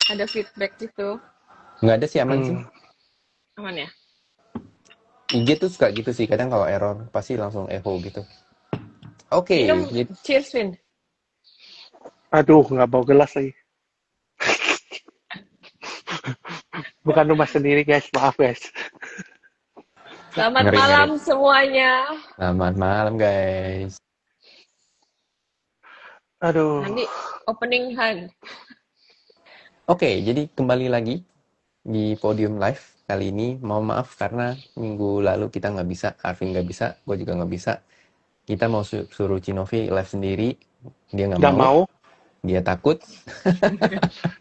ada feedback gitu. Nggak ada sih, aman sih. Hmm. Aman ya? IG tuh suka gitu sih, kadang kalau error pasti langsung echo gitu. Oke, Minum jadi cheers, Vin. Aduh, nggak bawa gelas lagi. Bukan rumah sendiri guys, maaf guys. Selamat ngeri ngeri. malam semuanya. Selamat malam guys. Aduh, Nanti opening hand. Oke, jadi kembali lagi di Podium Live kali ini. Mohon maaf karena minggu lalu kita nggak bisa, Arvin nggak bisa, gue juga nggak bisa. Kita mau suruh Cinovi live sendiri, dia nggak nggak mau, mau. dia takut.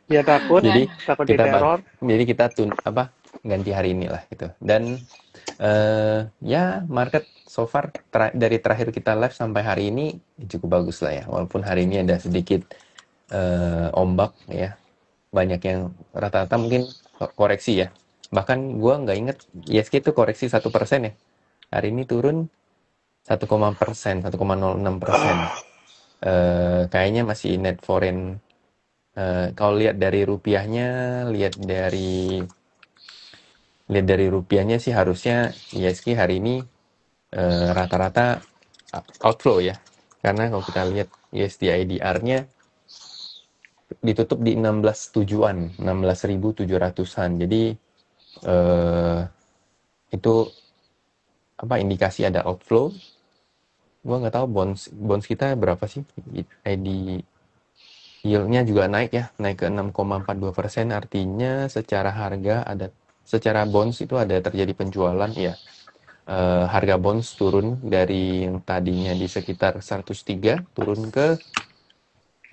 Dia takut, Jadi Dan takut kita diteror. jadi kita ganti hari ini lah gitu. Dan ya market so far dari terakhir kita live sampai hari ini cukup bagus lah ya. Walaupun hari ini ada sedikit ombak ya, banyak yang rata-rata mungkin koreksi ya. Bahkan gua nggak inget ISG itu koreksi 1% ya. Hari ini turun 1,6%. Kayaknya masih net foreign. Kalau lihat dari rupiahnya, lihat dari rupiahnya sih harusnya ISG hari ini rata-rata outflow ya. Karena kalau kita lihat USD IDR-nya ditutup di 16 tujuan, 16.700-an. Jadi itu apa indikasi ada outflow. Gua nggak tahu bonds kita berapa sih. ID yield-nya juga naik ya, naik ke 6,42%. Artinya secara bonds itu ada terjadi penjualan ya. Harga bonds turun dari yang tadinya di sekitar 103 turun ke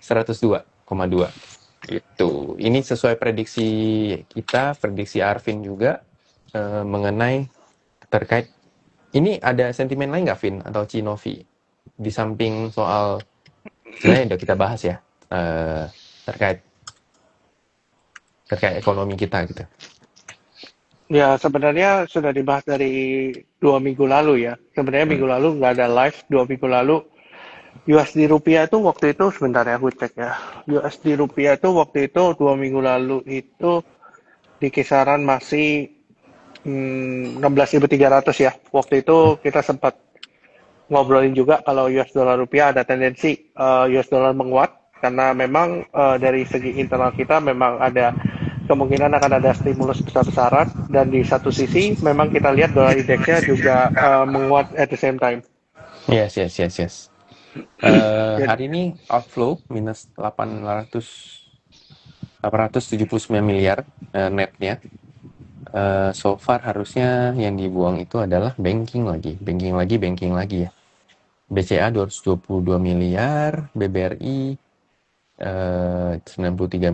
102,2 itu. Ini sesuai prediksi kita, prediksi Arvin juga mengenai terkait ini. Ada sentimen lain nggak, Vin atau Cinovi, di samping soal sebenarnya udah kita bahas ya, terkait ekonomi kita gitu. Ya sebenarnya sudah dibahas dari 2 minggu lalu ya. Sebenarnya minggu lalu nggak ada live. 2 minggu lalu USD rupiah itu waktu itu sebentar ya aku cek ya. USD rupiah itu waktu itu 2 minggu lalu itu di kisaran masih 16.300 ya. Waktu itu kita sempat ngobrolin juga kalau US dollar rupiah ada tendensi US dollar menguat karena memang dari segi internal kita memang ada kemungkinan akan ada stimulus besar-besaran dan di satu sisi memang kita lihat dolar indeksnya juga menguat at the same time. Yes. Jadi, Hari ini outflow minus 879 miliar netnya. So far harusnya yang dibuang itu adalah banking lagi ya. BCA 222 miliar, BBRI 93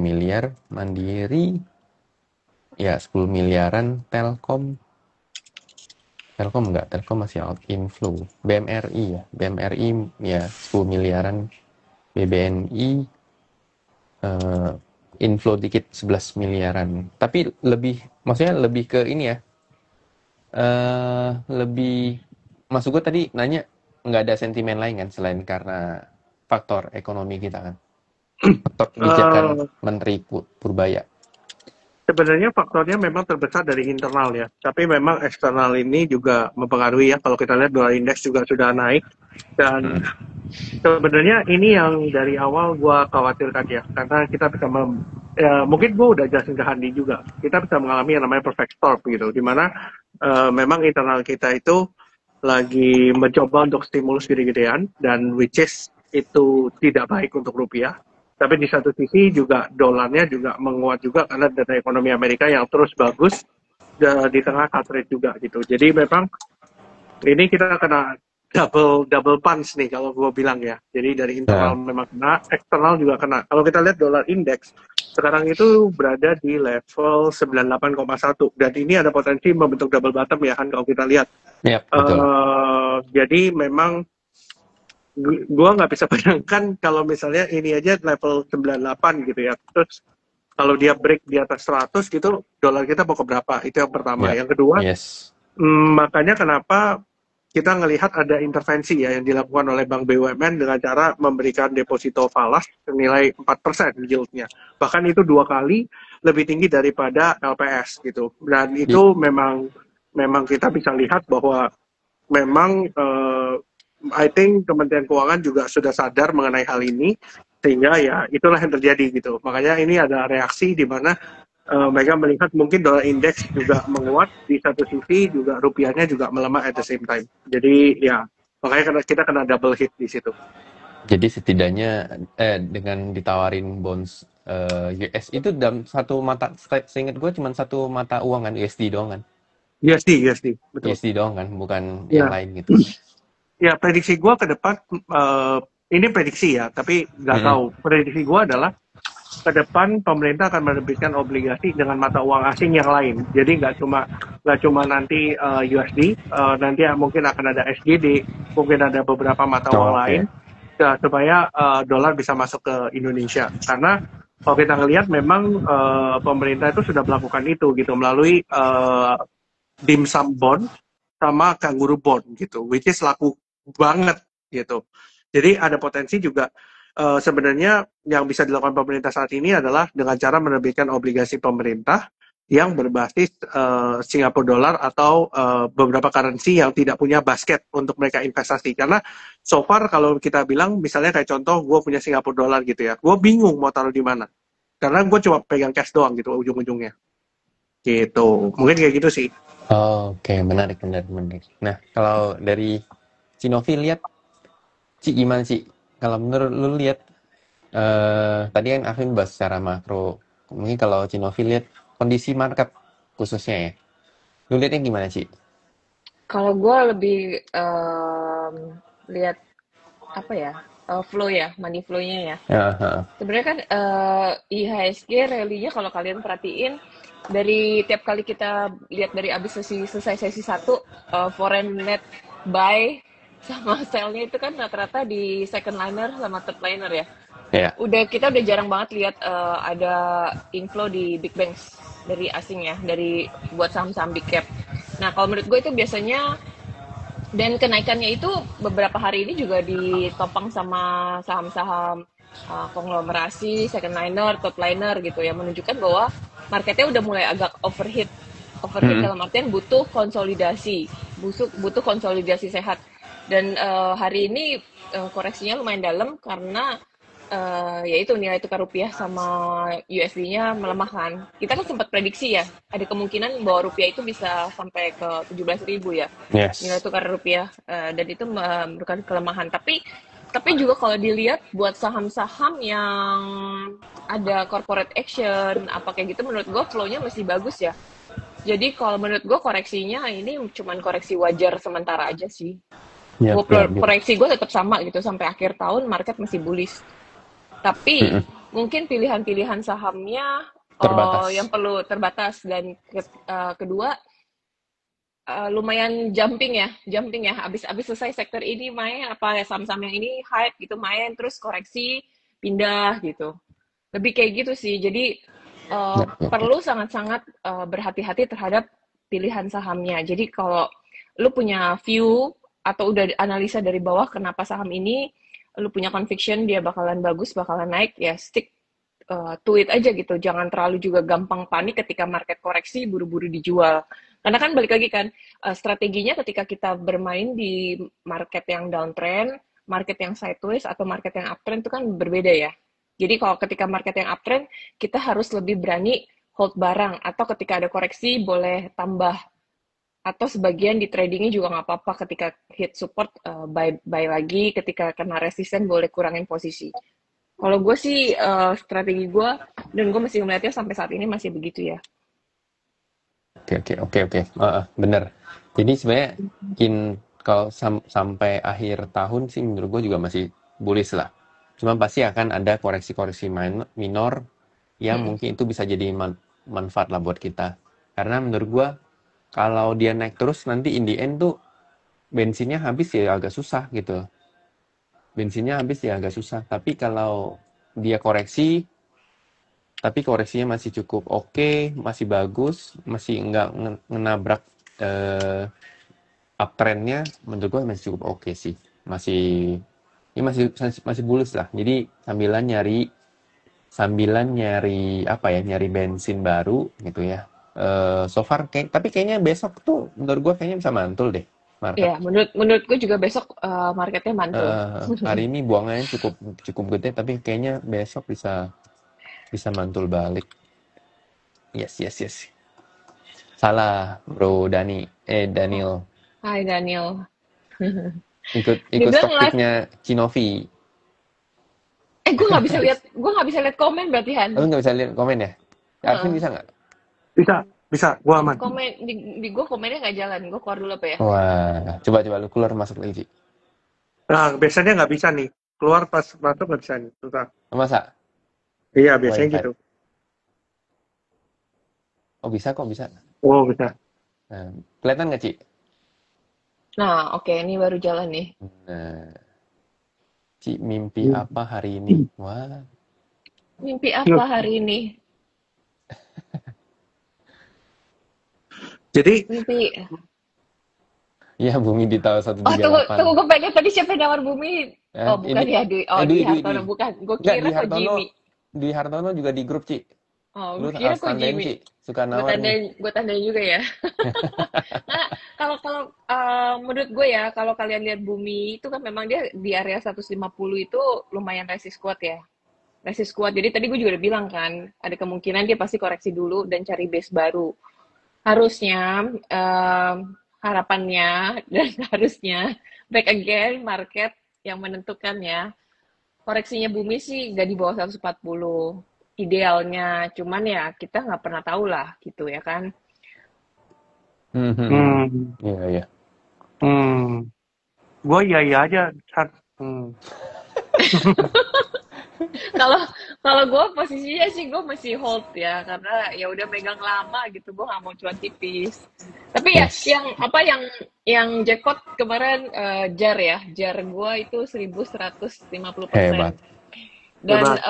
miliar, Mandiri ya 10 miliaran, Telkom masih out inflow. BMRI ya 10 miliaran, BBNI inflow dikit 11 miliaran. Tapi maksudnya lebih ke ini ya, lebih, maksud gue tadi nanya nggak ada sentimen lain kan selain karena faktor ekonomi kita kan, faktor kebijakan eh, Menteri Purbaya. sebenarnya faktornya memang terbesar dari internal ya, tapi memang eksternal ini juga mempengaruhi ya. Kalau kita lihat dolar indeks juga sudah naik dan sebenarnya ini yang dari awal gua khawatirkan ya, karena kita bisa mungkin gua udah jelasin ke Handi juga, kita bisa mengalami yang namanya perfect storm gitu, dimana memang internal kita itu lagi mencoba untuk stimulus gede-gedean dan which is itu tidak baik untuk rupiah. Tapi di satu sisi juga dolarnya juga menguat juga karena data ekonomi Amerika yang terus bagus di tengah cut rate juga gitu. Jadi memang ini kita kena double punch nih kalau gue bilang ya. Jadi dari Nah, internal memang kena, eksternal juga kena. Kalau kita lihat dolar index sekarang itu berada di level 98,1 dan ini ada potensi membentuk double bottom ya kan kalau kita lihat. ya betul. Jadi memang gue nggak bisa bayangkan kalau misalnya ini aja level 98 gitu ya. Terus kalau dia break di atas 100 gitu, dolar kita mau ke berapa? Itu yang pertama. Ya, Yang kedua, yes. makanya kenapa kita ngelihat ada intervensi ya yang dilakukan oleh Bank BUMN dengan cara memberikan deposito falas senilai 4% yieldnya. Bahkan itu 2 kali lebih tinggi daripada LPS gitu. Dan itu memang kita bisa lihat bahwa memang I think Kementerian Keuangan juga sudah sadar mengenai hal ini, sehingga ya itulah yang terjadi gitu. Makanya ini ada reaksi di mana mereka melihat mungkin dolar indeks juga menguat di satu sisi, juga rupiahnya juga melemah at the same time. Jadi ya makanya kita kena double hit di situ. Jadi setidaknya dengan ditawarin bonds US itu dalam satu mata, seingat gue cuma satu mata uang kan, USD doang kan? USD, betul. USD doang kan, bukan Ya. yang lain gitu. Ya, prediksi gue ke depan, ini prediksi ya, tapi nggak tahu. Prediksi gue adalah ke depan pemerintah akan menerbitkan obligasi dengan mata uang asing yang lain. Jadi nggak cuma nanti USD, nanti mungkin akan ada SGD, mungkin ada beberapa mata uang lain, supaya dolar bisa masuk ke Indonesia. Karena kalau kita ngelihat memang pemerintah itu sudah melakukan itu gitu melalui dim sum bond sama kangaroo bond gitu, which is laku banget gitu. Jadi ada potensi juga sebenarnya yang bisa dilakukan pemerintah saat ini adalah dengan cara menerbitkan obligasi pemerintah yang berbasis Singapura dollar atau beberapa currency yang tidak punya basket untuk mereka investasi. Karena so far kalau kita bilang misalnya kayak contoh gue punya Singapura dollar gitu ya, gue bingung mau taruh di mana. Karena gue cuma pegang cash doang gitu ujung-ujungnya. Gitu. Mungkin kayak gitu sih. Oke, menarik. Nah, kalau dari Cinovi lihat, Ci gimana sih? Kalau menurut lu lihat, tadi kan Arvin bahas secara makro. Mungkin kalau Cinovi lihat kondisi market khususnya ya. Lu lihatnya gimana sih? Kalau gue lebih lihat apa ya, flow ya, money flow-nya ya. Sebenarnya kan IHSG rally-nya kalau kalian perhatiin dari tiap kali kita lihat dari abis selesai sesi 1, foreign net buy sama sell-nya itu kan rata-rata di second liner sama third liner ya. Yeah. Kita udah jarang banget lihat ada inflow di big banks dari asing ya, dari buat saham-saham big cap. Nah kalau menurut gue itu biasanya, dan kenaikannya itu beberapa hari ini juga ditopang sama saham-saham konglomerasi, second liner, third liner gitu ya, menunjukkan bahwa marketnya udah mulai agak overheat. Overheat dalam artian butuh konsolidasi sehat. Dan hari ini koreksinya lumayan dalam karena yaitu nilai tukar rupiah sama USD-nya melemah kan. Kita kan sempat prediksi ya, ada kemungkinan bahwa rupiah itu bisa sampai ke 17.000 ya. Yes. Nilai tukar rupiah, dan itu merupakan kelemahan. Tapi juga kalau dilihat buat saham-saham yang ada corporate action, apa kayak gitu, menurut gue flow-nya masih bagus ya. Jadi kalau menurut gue koreksinya ini cuman koreksi wajar sementara aja sih. Proyeksi gue tetap sama gitu, sampai akhir tahun market masih bullish. Tapi mungkin pilihan-pilihan sahamnya yang perlu terbatas, dan kedua lumayan jumping ya. Abis selesai sektor ini main apa ya, saham-saham yang ini hype gitu main, terus koreksi pindah gitu. Lebih kayak gitu sih. Jadi perlu sangat-sangat berhati-hati terhadap pilihan sahamnya. Jadi kalau lu punya view atau udah analisa dari bawah kenapa saham ini, lu punya conviction dia bakalan bagus, bakalan naik, ya stick to it aja gitu. Jangan terlalu juga gampang panik ketika market koreksi, buru-buru dijual. Karena kan balik lagi kan, strateginya ketika kita bermain di market yang downtrend, market yang sideways, atau market yang uptrend itu kan berbeda ya. Jadi kalau ketika market yang uptrend, kita harus lebih berani hold barang, atau ketika ada koreksi boleh tambah, atau sebagian di tradingnya juga nggak apa-apa, ketika hit support buy lagi, ketika kena resisten boleh kurangin posisi. Kalau gue sih strategi gue, dan gue masih melihatnya sampai saat ini masih begitu ya. Oke. Bener. Jadi sebenarnya kalau sampai akhir tahun sih menurut gue juga masih bullish lah. Cuma pasti akan ada koreksi-koreksi minor yang mungkin itu bisa jadi manfaat lah buat kita. Karena menurut gue kalau dia naik terus nanti in the end tuh bensinnya habis ya agak susah gitu. Tapi kalau dia koreksi, tapi koreksinya masih cukup oke, masih bagus, masih nggak menabrak uptrendnya menurut gue masih cukup oke sih. Masih ini masih bullish lah. Jadi sambilan nyari apa ya? Nyari bensin baru gitu ya. So far tapi kayaknya besok tuh menurut gue kayaknya bisa mantul deh market. Ya, menurut gue juga besok marketnya mantul. Hari ini buangannya cukup gede tapi kayaknya besok bisa mantul balik. Yes, yes, yes. Salah, Bro Daniel. Hai Daniel. Ikut Dibilang stock live, picknya Cinovi. gue nggak bisa lihat komen berarti Han. Lu nggak bisa lihat komen ya? Arvin Heeh. bisa nggak? Bisa, gua aman. Komen di gue komennya nggak jalan. Gue keluar dulu apa ya? Wah, coba lu keluar masuk lagi, Ci. Nah, biasanya nggak bisa nih. Keluar pas masuk nggak bisa nih. Susah. Masa? Iya, biasanya Wi-Fi. gitu. Oh, bisa kok, bisa. Oh, bisa. Nah, kelihatan nggak, Ci? Nah, oke, ini baru jalan nih. Nah, Ci mimpi apa hari ini? Wah, Mimpi apa hari ini? Jadi, Mimpi. ya bumi di tahun Oh, tunggu, 138. gue pengen tadi siapa yang nawar bumi? Oh, bukan Ini, ya, Dwi Hartono, Dwi. bukan. Gue Nggak, kira kok Jimmy. Dwi Hartono juga di grup, Ci. Oh, Lu gue kira harus kok tandain, Jimmy. Ci. Suka nawar nih. Gue tandain juga ya. Nah, kalau menurut gue ya, kalau kalian lihat bumi itu kan memang dia di area 150 itu lumayan resist kuat ya. Resist kuat. Jadi tadi gue juga udah bilang kan, ada kemungkinan dia pasti koreksi dulu dan cari base baru. Harusnya harapannya dan harusnya back again market yang menentukan ya. Koreksinya bumi sih nggak di bawah 140 idealnya, cuman ya kita nggak pernah tahu lah gitu ya kan. Iya, iya. Gue iya aja. Kalau gue posisinya sih gue masih hold ya karena ya udah megang lama gitu, gue nggak mau cuan tipis. Tapi ya Yes. yang jackpot kemarin jar gue itu 1.150%. Hebat. Dan Hebat.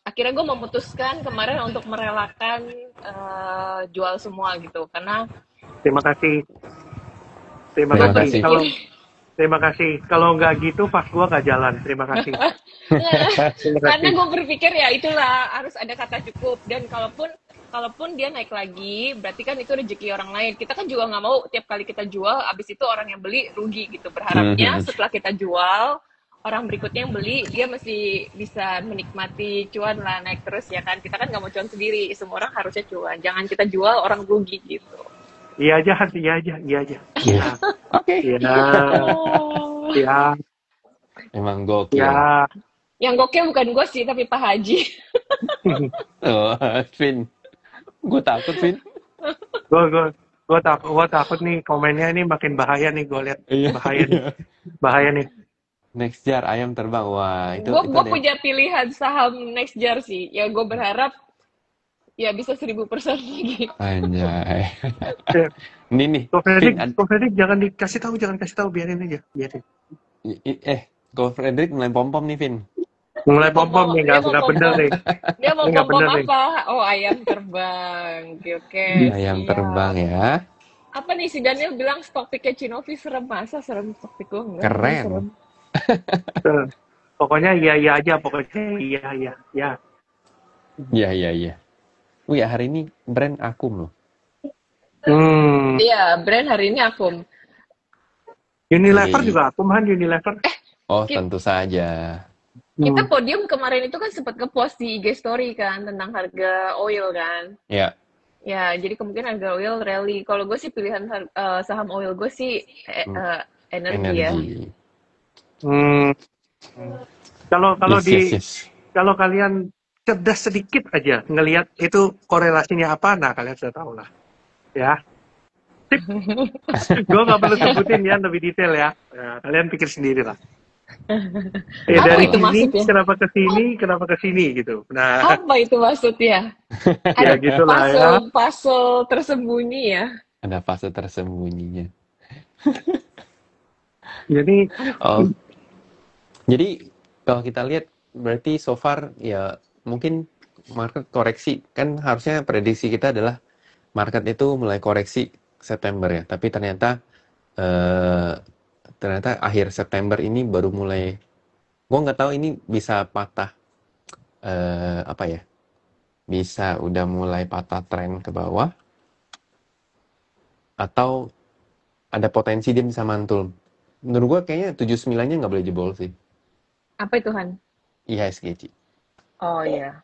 akhirnya gue memutuskan kemarin untuk merelakan jual semua gitu karena Terima kasih. Terima kasih. Terima kasih. Kalau nggak gitu, pas gua nggak jalan. Terima kasih. Terima karena kasih. gue berpikir ya itulah harus ada kata cukup dan kalaupun dia naik lagi berarti kan itu rezeki orang lain. Kita kan juga nggak mau tiap kali kita jual abis itu orang yang beli rugi gitu. Berharapnya setelah kita jual orang berikutnya yang beli dia masih bisa menikmati cuan lah naik terus ya kan. Kita kan nggak mau cuan sendiri, semua orang harusnya cuan, jangan kita jual orang rugi gitu. Iya aja, iya aja. Iya. Oke. Iya. Iya. Emang gokil. Iya. Yang gokil bukan gue sih tapi Pak Haji. Oh, Vin. Gue takut, Vin. Gue takut nih komennya ini makin bahaya nih, gue lihat. Iya. Bahaya nih. Next jar ayam terbang. Wah, itu Gue deh. punya pilihan saham next jar sih. Ya gue berharap ya bisa 1000% lagi. Anjay. Ini nih. Ko Vin, Fredrik jangan dikasih tahu, biarin aja. Ko Fredrik mulai pom-pom nih, Vin. Mulai pom-pom nih, nggak bener nih. Dia mau Ini nggak pom-pom bener nih. apa? Oh, ayam terbang. Oke, Ayam siap. terbang ya. Apa nih si Daniel bilang stok picknya Cinovi serem, masa serem stok pick gue enggak? Keren. Serem. Pokoknya iya aja, pokoknya iya. Iya. Oh ya, hari ini brand Akum loh. Iya, brand hari ini akum. Unilever Jadi- juga aku mahan Unilever. Oh, tentu saja. Kita podium kemarin itu kan sempat ngepost di IG story kan tentang harga oil kan. Ya. Ya, jadi kemungkinan harga oil rally. Kalau gue sih pilihan saham oil gue sih energi ya. Kalau Yes. kalau kalian cerdas sedikit aja ngelihat itu korelasinya apa, nah kalian sudah tahu lah. Ya. Gue nggak perlu sebutin ya lebih detail ya. Nah, kalian pikir sendiri lah. Apa Dari itu sini maksudnya? kenapa ke sini gitu. Nah, Apa itu maksudnya? ya gitulah ya. Puzzle tersembunyi ya. Ada fase tersembunyinya. Jadi Oh. Jadi kalau kita lihat berarti so far ya mungkin market koreksi, kan harusnya prediksi kita adalah market itu mulai koreksi September ya, tapi ternyata eh ternyata akhir September ini baru mulai, gue nggak tahu ini bisa patah, apa ya, bisa udah mulai patah tren ke bawah atau ada potensi dia bisa mantul. Menurut gue kayaknya 79-nya nggak boleh jebol sih. Apa itu Han? IHSG. Oh iya.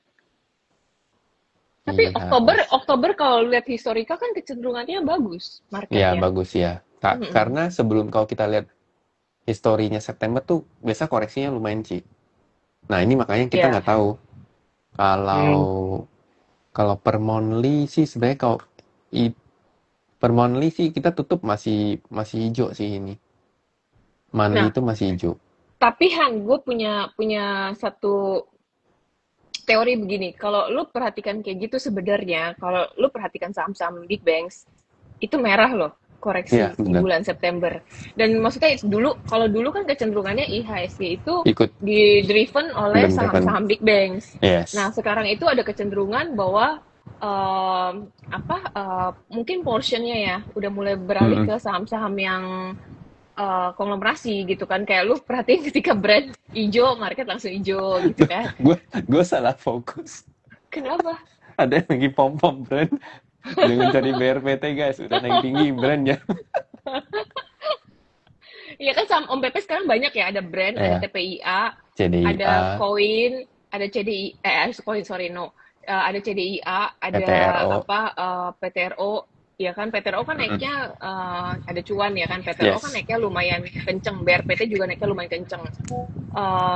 Tapi Oktober, IHS. Oktober kalau lihat historika kan kecenderungannya bagus Ya marketnya. bagus ya. Mm-mm. Karena sebelum kalau kita lihat historinya September tuh biasa koreksinya lumayan sih. Nah ini makanya kita Ya, nggak tahu kalau Hmm. kalau per monthly sih sebenarnya kalau per monthly sih kita tutup masih masih hijau sih ini. Monthly nah, itu masih hijau. tapi Han, gue punya satu teori begini. Kalau lu perhatikan kayak gitu sebenarnya, kalau lu perhatikan saham-saham big banks, itu merah loh Iya koreksi di benar. bulan September. Dan maksudnya dulu, kalau dulu kan kecenderungannya IHSG itu Ikut di-driven oleh event event. saham-saham big banks. Nah, Yes. sekarang itu ada kecenderungan bahwa mungkin portionnya ya udah mulai beralih Mm-mm. ke saham-saham yang konglomerasi gitu kan, kayak lu perhatiin ketika brand hijau market langsung hijau gitu kan. gue gue salah fokus. Kenapa? Ada yang lagi pom pom brand. Jangan cari BRPT guys, udah naik tinggi brandnya. Iya kan saham Om PP sekarang banyak ya, ada brand, ada Ya, TPIA, ada CDIA, koin, ada CDI, koin sorry no. Ada CDIA, ada PTRO. apa PTRO, ya kan PTRO kan Mm-mm. naiknya ada cuan ya kan, PTRO kan Yes. naiknya lumayan kenceng, BRPT juga naiknya lumayan kenceng.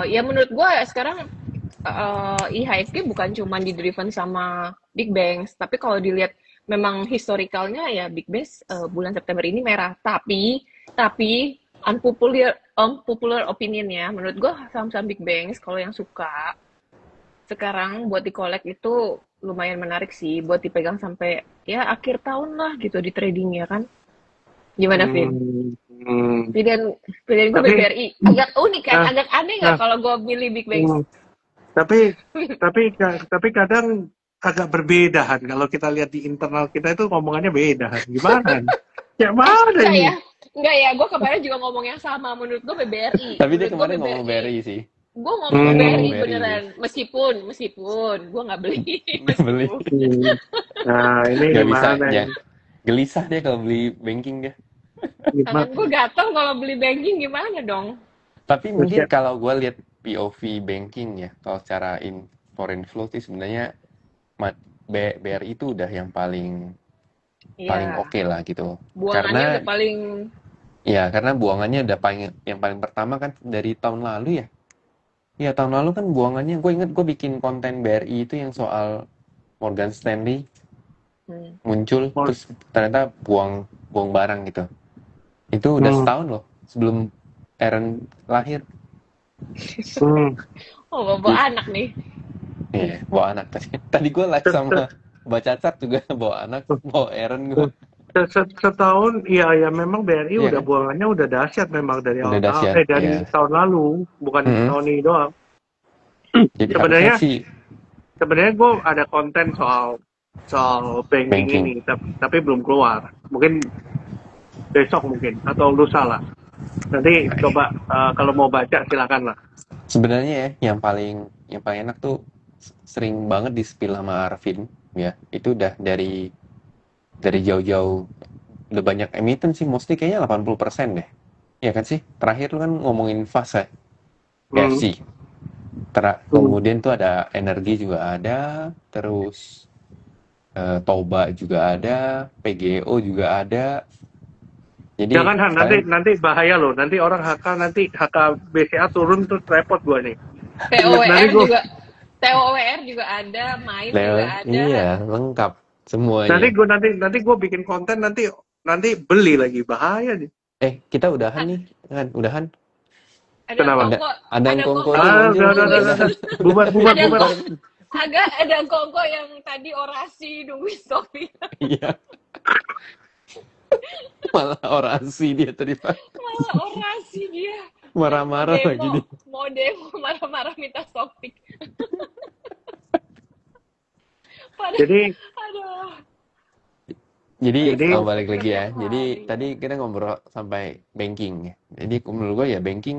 Ya menurut gua sekarang IHSG bukan cuma di driven sama big banks, tapi kalau dilihat memang historicalnya ya big banks bulan September ini merah. Tapi unpopular opinion ya, menurut gue saham-saham big banks kalau yang suka sekarang buat dikolek itu lumayan menarik sih buat dipegang sampai ya akhir tahun lah gitu di trading ya kan. Gimana Vin? Hmm. Hmm. Pilihan pilihan gue Tapi, BBRI. Agak unik kan? nah, Agak aneh nggak nah, kalau gue pilih big banks? hmm. tapi, tapi kadang agak berbeda Han. Kalau kita lihat di internal kita itu ngomongannya beda Han. Gimana Han? Kayak mana Enggak ini? ya. Enggak ya, gue kemarin juga ngomong yang sama. Menurut gue BBRI. Tapi dia Menurut gue kemarin ngomong BBRI. BRI sih. Gue ngomong Dia ngomong Hmm. BBRI BRI sih. beneran. Meskipun gue nggak beli. Nggak beli. Meskipun. Hmm. Nah, ini Nggak bisa. gimana Ya. ini? Gelisah dia kalau beli banking dia. Gimana? Tangan gue gatel kalau beli banking gimana dong? Tapi mungkin kalau gue lihat POV banking ya, kalau secara foreign flow sih sebenarnya BRI itu udah yang paling paling Iya. oke lah gitu. Buangannya Karena udah paling. ya karena buangannya udah yang paling pertama kan dari tahun lalu ya. Iya tahun lalu kan buangannya, gue inget gue bikin konten BRI itu yang soal Morgan Stanley Hmm. muncul terus ternyata buang buang barang gitu. Itu udah Hmm. setahun loh sebelum Aaron lahir. Hmm. Oh, bawa anak nih. Iya, bawa anak tadi. Tadi gue live sama Mbak Cacat juga bawa anak, bawa Aaron gue. Setahun, ya memang BRI Iya udah kan? buangannya udah dahsyat memang dari Udah awal tahun, dahsyat, dari ya. tahun lalu, bukan Mm-mm. tahun ini doang. Jadi harusnya Sebenarnya, sih sebenarnya gue ada konten soal banking banking. ini, tapi belum keluar. Mungkin besok mungkin atau lusa lah. Nanti coba kalau mau baca silakan lah. Sebenarnya ya yang paling enak tuh sering banget di spill sama Arvin ya. Itu udah dari jauh-jauh udah banyak emiten sih, mostly kayaknya 80% deh. Ya kan sih? Terakhir lu kan ngomongin FAS ya, Hmm. FC. Hmm. Kemudian tuh ada energi juga ada, terus Toba juga ada, PGO juga ada. Jadi Jangan Han, sekalian nanti bahaya loh. Nanti orang nanti HK BCA turun terus repot gue nih. Nanti TOWR gue juga. TOWR juga ada, main juga ada. iya lengkap nanti semuanya. gue nanti gue bikin konten nanti beli lagi bahaya nih. Kita udahan nih kan, udahan. Ada Kenapa? Ada kongko, ada ada kongko kongko nih muncul nih, nungguin. udah. Bubar. Ada bubar. agak ada kongko yang tadi orasi nungguin Sofi. Iya, malah orasi dia tadi Pak. Malah orasi dia. Marah-marah lagi dia. Mau demo marah-marah minta topik. Jadi Aduh. Jadi Jadi balik lagi ya. Setiap Jadi hari. tadi kita ngobrol sampai banking ya. Jadi menurut gue ya banking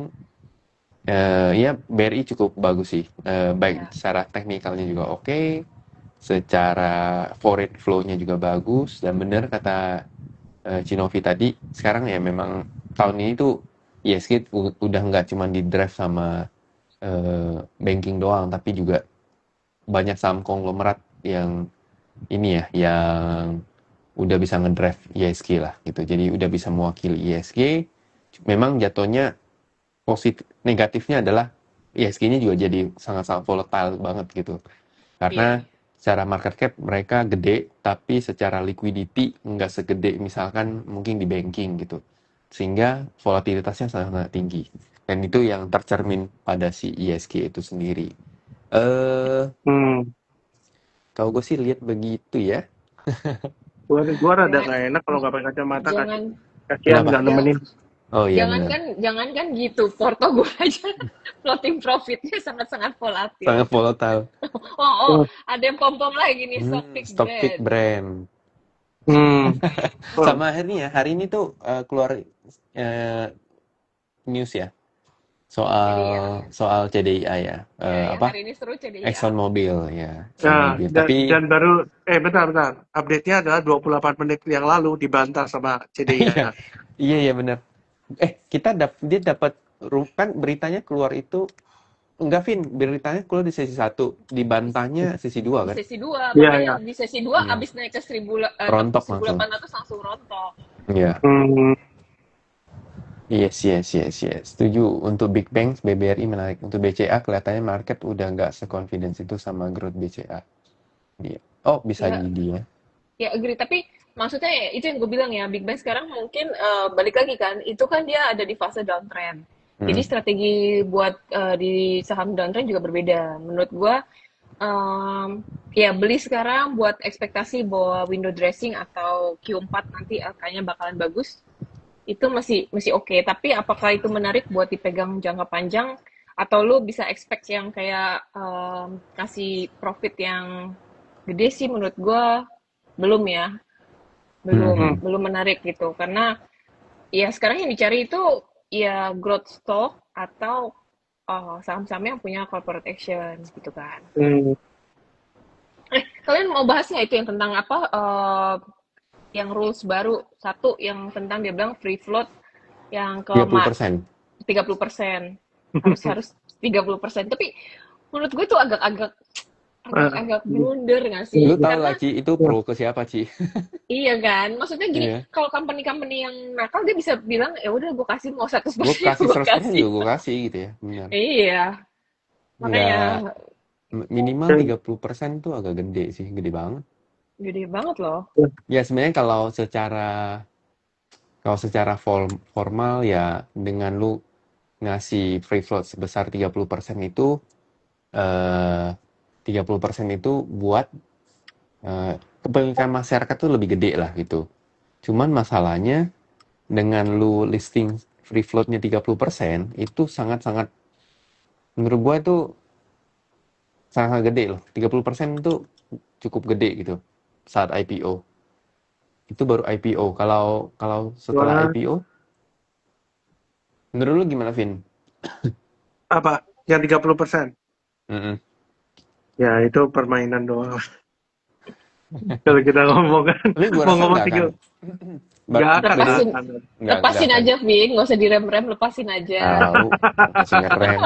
ya BRI cukup bagus sih. Baik Ya, secara teknikalnya juga oke, secara forward flow-nya juga bagus, dan benar kata Cinovi tadi, sekarang ya memang tahun ini tuh ISG udah nggak cuma di drive sama banking doang, tapi juga banyak saham konglomerat yang ini ya, yang udah bisa ngedrive ISG lah gitu. Jadi udah bisa mewakili ISG. Memang jatuhnya positif, negatifnya adalah ISG-nya juga jadi sangat-sangat volatile banget gitu. Karena iya. secara market cap mereka gede, tapi secara liquidity nggak segede misalkan mungkin di banking gitu. Sehingga volatilitasnya sangat tinggi. Dan itu yang tercermin pada si ISG itu sendiri. hmm, Kalau gue sih lihat begitu ya. gua rada Jangan, nggak enak kalau nggak pakai kacamata, jangan, kasihan Kenapa? nggak jangan, nemenin. Oh iya benar. jangan kan gitu. Porto gue aja floating profitnya sangat-sangat volatil. Sangat volatile. Oh, ada yang pom-pom lagi nih, stock pick Stock pick brand. brand. Hmm. Oh, Sama hari ini tuh keluar news ya CDI. soal CDIA ya. Ya, yang Apa? hari ini seru CDI. Exxon Mobil ya. Exxon ya, Mobil. dan, Tapi dan baru, bentar. Update-nya adalah 28 menit yang lalu dibantah sama iya, CDIA. iya benar. Dia dapat kan beritanya keluar itu enggak, Vin, beritanya keluar di sesi 1, dibantahnya sesi 2 Di kan? sesi 2, Iya, makanya ya. di sesi 2 Iya. abis naik ke Rontok langsung. 1800 langsung rontok. Iya. Hmm. Yes. Setuju. Untuk Big Banks, BBRI menarik. Untuk BCA kelihatannya market udah nggak seconfidence itu sama growth BCA. Iya. Oh, bisa Ya, jadi ya. ya agree. Tapi maksudnya ya, itu yang gue bilang ya, Big Bang sekarang mungkin balik lagi kan, itu kan dia ada di fase downtrend. Jadi strategi buat di saham downtrend juga berbeda. Menurut gue, ya beli sekarang buat ekspektasi bahwa window dressing atau Q4 nanti kayaknya bakalan bagus. Itu masih oke. Tapi apakah itu menarik buat dipegang jangka panjang? Atau lu bisa expect yang kayak kasih profit yang gede sih menurut gue belum ya. Belum menarik gitu. Karena ya sekarang yang dicari itu ya growth stock atau saham-saham yang punya corporate action gitu kan. Hmm. Kalian mau bahas nggak itu yang tentang apa? Yang rules baru satu yang tentang dia bilang free float yang ke 30%. 30%. Harus 30%. Tapi menurut gue itu agak blunder nggak sih? Lu tahu Karena lah, Ci, itu pro ke siapa, Ci? iya kan, maksudnya gini, Iya. kalau company-company yang nakal dia bisa bilang ya udah gue kasih mau 100% Gue kasih gue 100% kasih. juga gue kasih gitu ya. Benar. Iya, makanya Nggak, minimal 30% tuh agak gede sih, gede banget. gede banget loh. Ya sebenarnya kalau secara formal ya dengan lu ngasih free float sebesar 30% itu 30% itu buat kepemilikan masyarakat tuh lebih gede lah gitu. Cuman masalahnya dengan lu listing free floatnya 30% itu sangat-sangat, menurut gua itu sangat gede loh. 30% itu cukup gede gitu saat IPO. Itu baru IPO. Kalau setelah Wah, IPO, menurut lu gimana, Vin? apa? Yang 30%? Mm-mm. Ya, itu permainan doang. Kalau kita ngomong kan, Tapi gua mau rasa ngomong enggak kan? 3, nggak akan. Lepasin, lepasin kan? aja, Vin, nggak usah direm-rem, lepasin aja. Tahu, masih ngerem.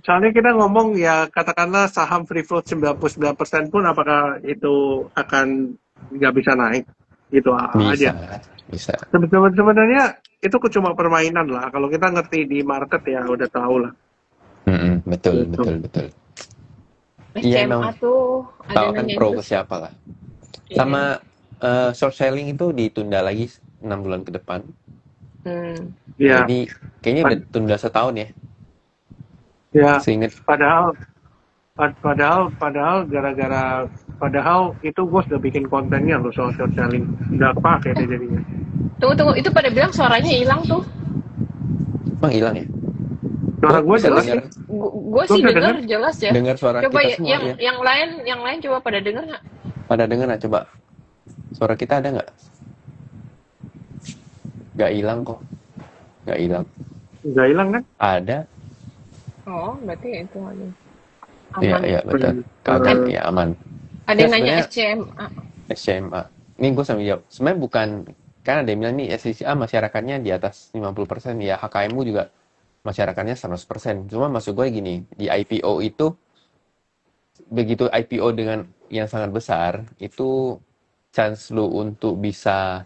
Soalnya kita ngomong ya katakanlah saham free float 99% pun apakah itu akan nggak bisa naik gitu aja. Bisa. Sebenarnya itu cuma permainan lah. Kalau kita ngerti di market ya udah tahu lah. Betul. Iya, SMA tuh ada tahu kan nanyain pro ke terus. siapa lah. Iya. Sama short selling itu ditunda lagi 6 bulan ke depan. Ya. Jadi kayaknya udah tunda setahun ya. Ya. Seinget. Padahal itu gue sudah bikin kontennya loh soal short selling. Udah pakai deh jadinya. Tunggu, itu pada bilang suaranya hilang tuh. Emang hilang ya? Suara gue jelas sih. Gue sih dengar jelas ya. Dengar suara coba kita semua ya. yang lain coba pada dengar nggak? Pada denger nggak coba? Suara kita ada nggak? Nggak hilang kok. Nggak hilang. Nggak hilang kan? Ada. Oh, berarti itu aja. Iya, Aman. iya betul. Eh, Kagak, ya aman. ada Ya yang nanya sebenarnya SCMA. SCMA. Ini gue sambil jawab. Sebenarnya bukan, kan ada yang bilang nih SCCA masyarakatnya di atas 50%. Ya HKMU juga masyarakatnya 100%. Cuma maksud gue gini, di IPO itu, begitu IPO dengan yang sangat besar, itu chance lu untuk bisa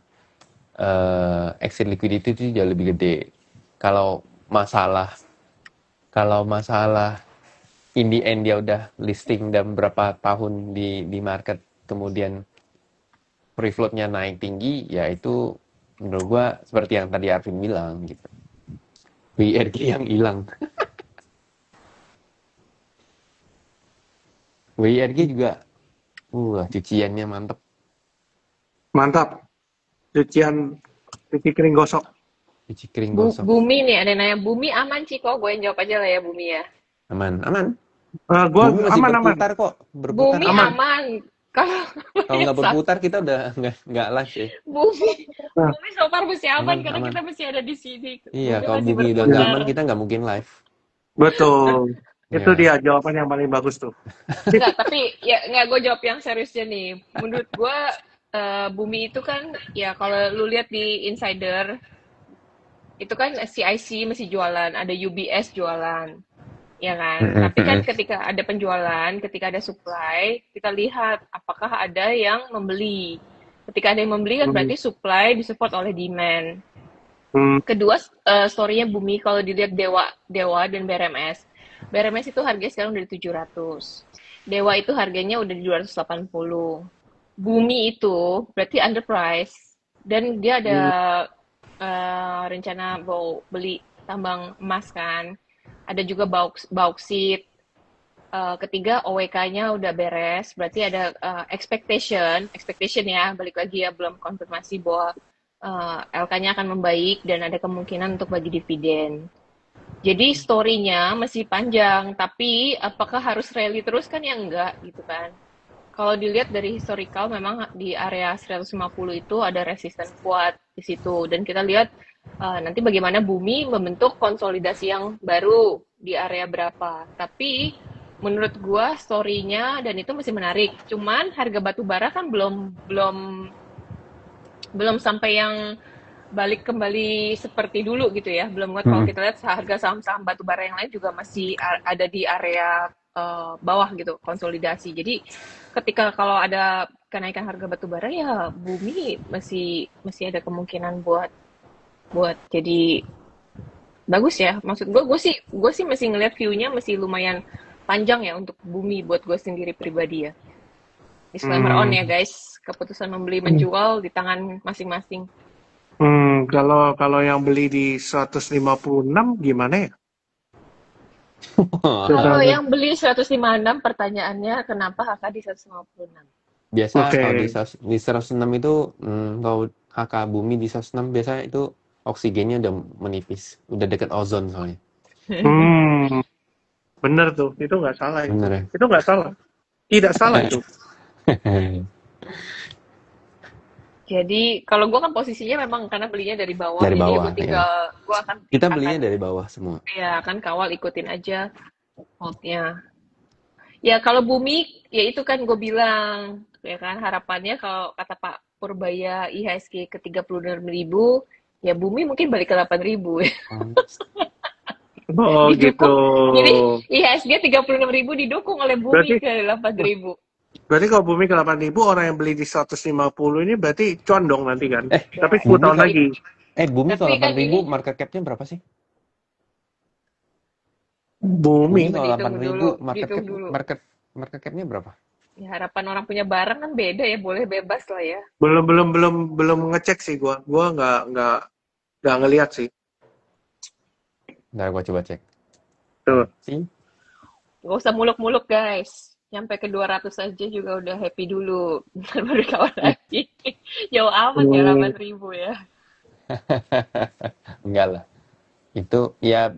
exit liquidity itu jauh lebih gede. Kalau masalah, kalau masalah in the end dia udah listing dan berapa tahun di market, kemudian free float-nya naik tinggi, ya itu menurut gua seperti yang tadi Arvin bilang gitu. WIRG yang hilang. WIRG juga, cuciannya mantep. Mantap. Cuci kering gosok. Cuci kering gosok. Bumi nih, ada yang nanya Bumi aman sih kok. Gue yang jawab aja lah ya Bumi ya. Aman, aman. Gua Bumi masih aman. berputar kok, berputar Bumi aman. Aman. aman. Kalau Kalau yang nggak berputar kita udah nggak live sih. Bumi, Nah, Bumi so far masih aman aman, karena aman. kita masih ada di sini. Iya, Bumi kalau masih bumi udah nggak Ya, aman berputar. kita nggak mungkin live. betul. Itu Ya. dia jawaban yang paling bagus tuh. Enggak, tapi ya enggak, gue jawab yang seriusnya nih. Menurut gue Bumi itu kan ya kalau lu lihat di Insider itu kan CIC masih jualan, ada UBS jualan, ya kan? Mm-mm, Tapi kan mm-mm. ketika ada penjualan, ketika ada supply, kita lihat apakah ada yang membeli. Ketika ada yang membeli kan Hmm. berarti supply disupport oleh demand. Hmm. Kedua, story-nya Bumi kalau dilihat Dewa dan BRMS. BRMS itu harganya sekarang udah di 700. Dewa itu harganya udah di 280. Bumi itu berarti underprice dan dia ada Hmm. rencana mau beli tambang emas kan. Ada juga bauksit. Ketiga OWK-nya udah beres, berarti ada expectation ya, balik lagi ya belum konfirmasi bahwa LK-nya akan membaik dan ada kemungkinan untuk bagi dividen. Jadi story-nya masih panjang, tapi apakah harus rally terus kan ya enggak gitu kan. Kalau dilihat dari historical memang di area 150 itu ada resisten kuat di situ dan kita lihat nanti bagaimana Bumi membentuk konsolidasi yang baru di area berapa. Tapi menurut gua story-nya dan itu masih menarik. Cuman harga batu bara kan belum belum belum sampai yang balik kembali seperti dulu gitu ya. Belum banget kalau Mm-mm. kita lihat harga saham-saham batu bara yang lain juga masih ada di area bawah gitu, konsolidasi. Jadi ketika kalau ada kenaikan harga batu bara ya Bumi masih masih ada kemungkinan buat buat jadi bagus ya. Maksud gue sih masih ngeliat view-nya masih lumayan panjang ya untuk Bumi buat gue sendiri pribadi ya. Disclaimer on ya Hmm. guys, keputusan membeli menjual di tangan masing-masing. Kalau kalau yang beli di 156 gimana ya? Kalau Coba. yang beli 156 pertanyaannya kenapa HK di 156? Biasa Oke. kalau di 106 itu, kalau HK Bumi di 106 biasa itu oksigennya udah menipis, udah deket ozon soalnya. Hmm. Bener tuh. Itu nggak salah itu. Bener ya? Itu nggak salah. Tidak salah itu. Jadi kalau gue kan posisinya memang karena belinya dari bawah, Dari jadi bawah, gue ya. tinggal gue Kita akan belinya dari bawah semua. ya akan kawal ikutin aja holdnya. Ya kalau Bumi ya itu kan gue bilang ya kan harapannya kalau kata Pak Purbaya IHSG ke 36.000 ya Bumi mungkin balik ke 8.000 ya. Oh gitu. Didukung. Jadi IHSG 36.000 didukung oleh Bumi Berarti ke 8.000. berarti kalau bumi ke 8.000 orang yang beli di 150 ini berarti condong nanti kan. Tapi 10 Bumi tahun kalau lagi. Bumi Tapi kalau kan 8.000 ini market cap-nya berapa sih? Bumi Bumi kalau dihitung 8.000 dulu, market dihitung cap dulu. market cap-nya berapa? Ya, harapan orang punya barang kan beda ya, boleh bebas lah ya. belum ngecek sih gua. Gua nggak ngelihat sih. Ntar gua coba cek. Tuh. Sih. Gak usah muluk-muluk guys. Nyampe ke 200 aja juga udah happy dulu. Ntar baru kawan lagi. Jauh amat ya Hmm. 8.000 ya. Enggak lah. Itu ya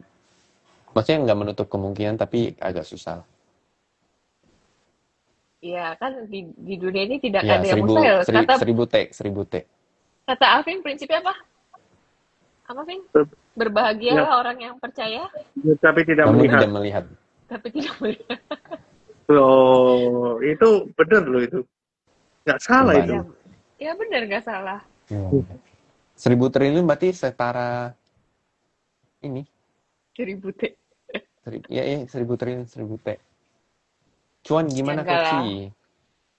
maksudnya nggak menutup kemungkinan tapi agak susah. Ya kan di dunia ini tidak Ya, ada yang mustahil. Kata 1000 T. kata Alvin prinsipnya apa? Apa, Vin? Ya, Berbahagialah orang yang percaya, tapi tidak Namun melihat. tidak melihat. tapi tidak melihat. Oh, itu benar loh itu. Nggak salah Beban. itu. Ya, ya benar nggak salah. 1000 triliun berarti setara ini. 1000 T. Ya, 1000 triliun, 1000 T. Cuan Ya gimana, enggak lah. Koci?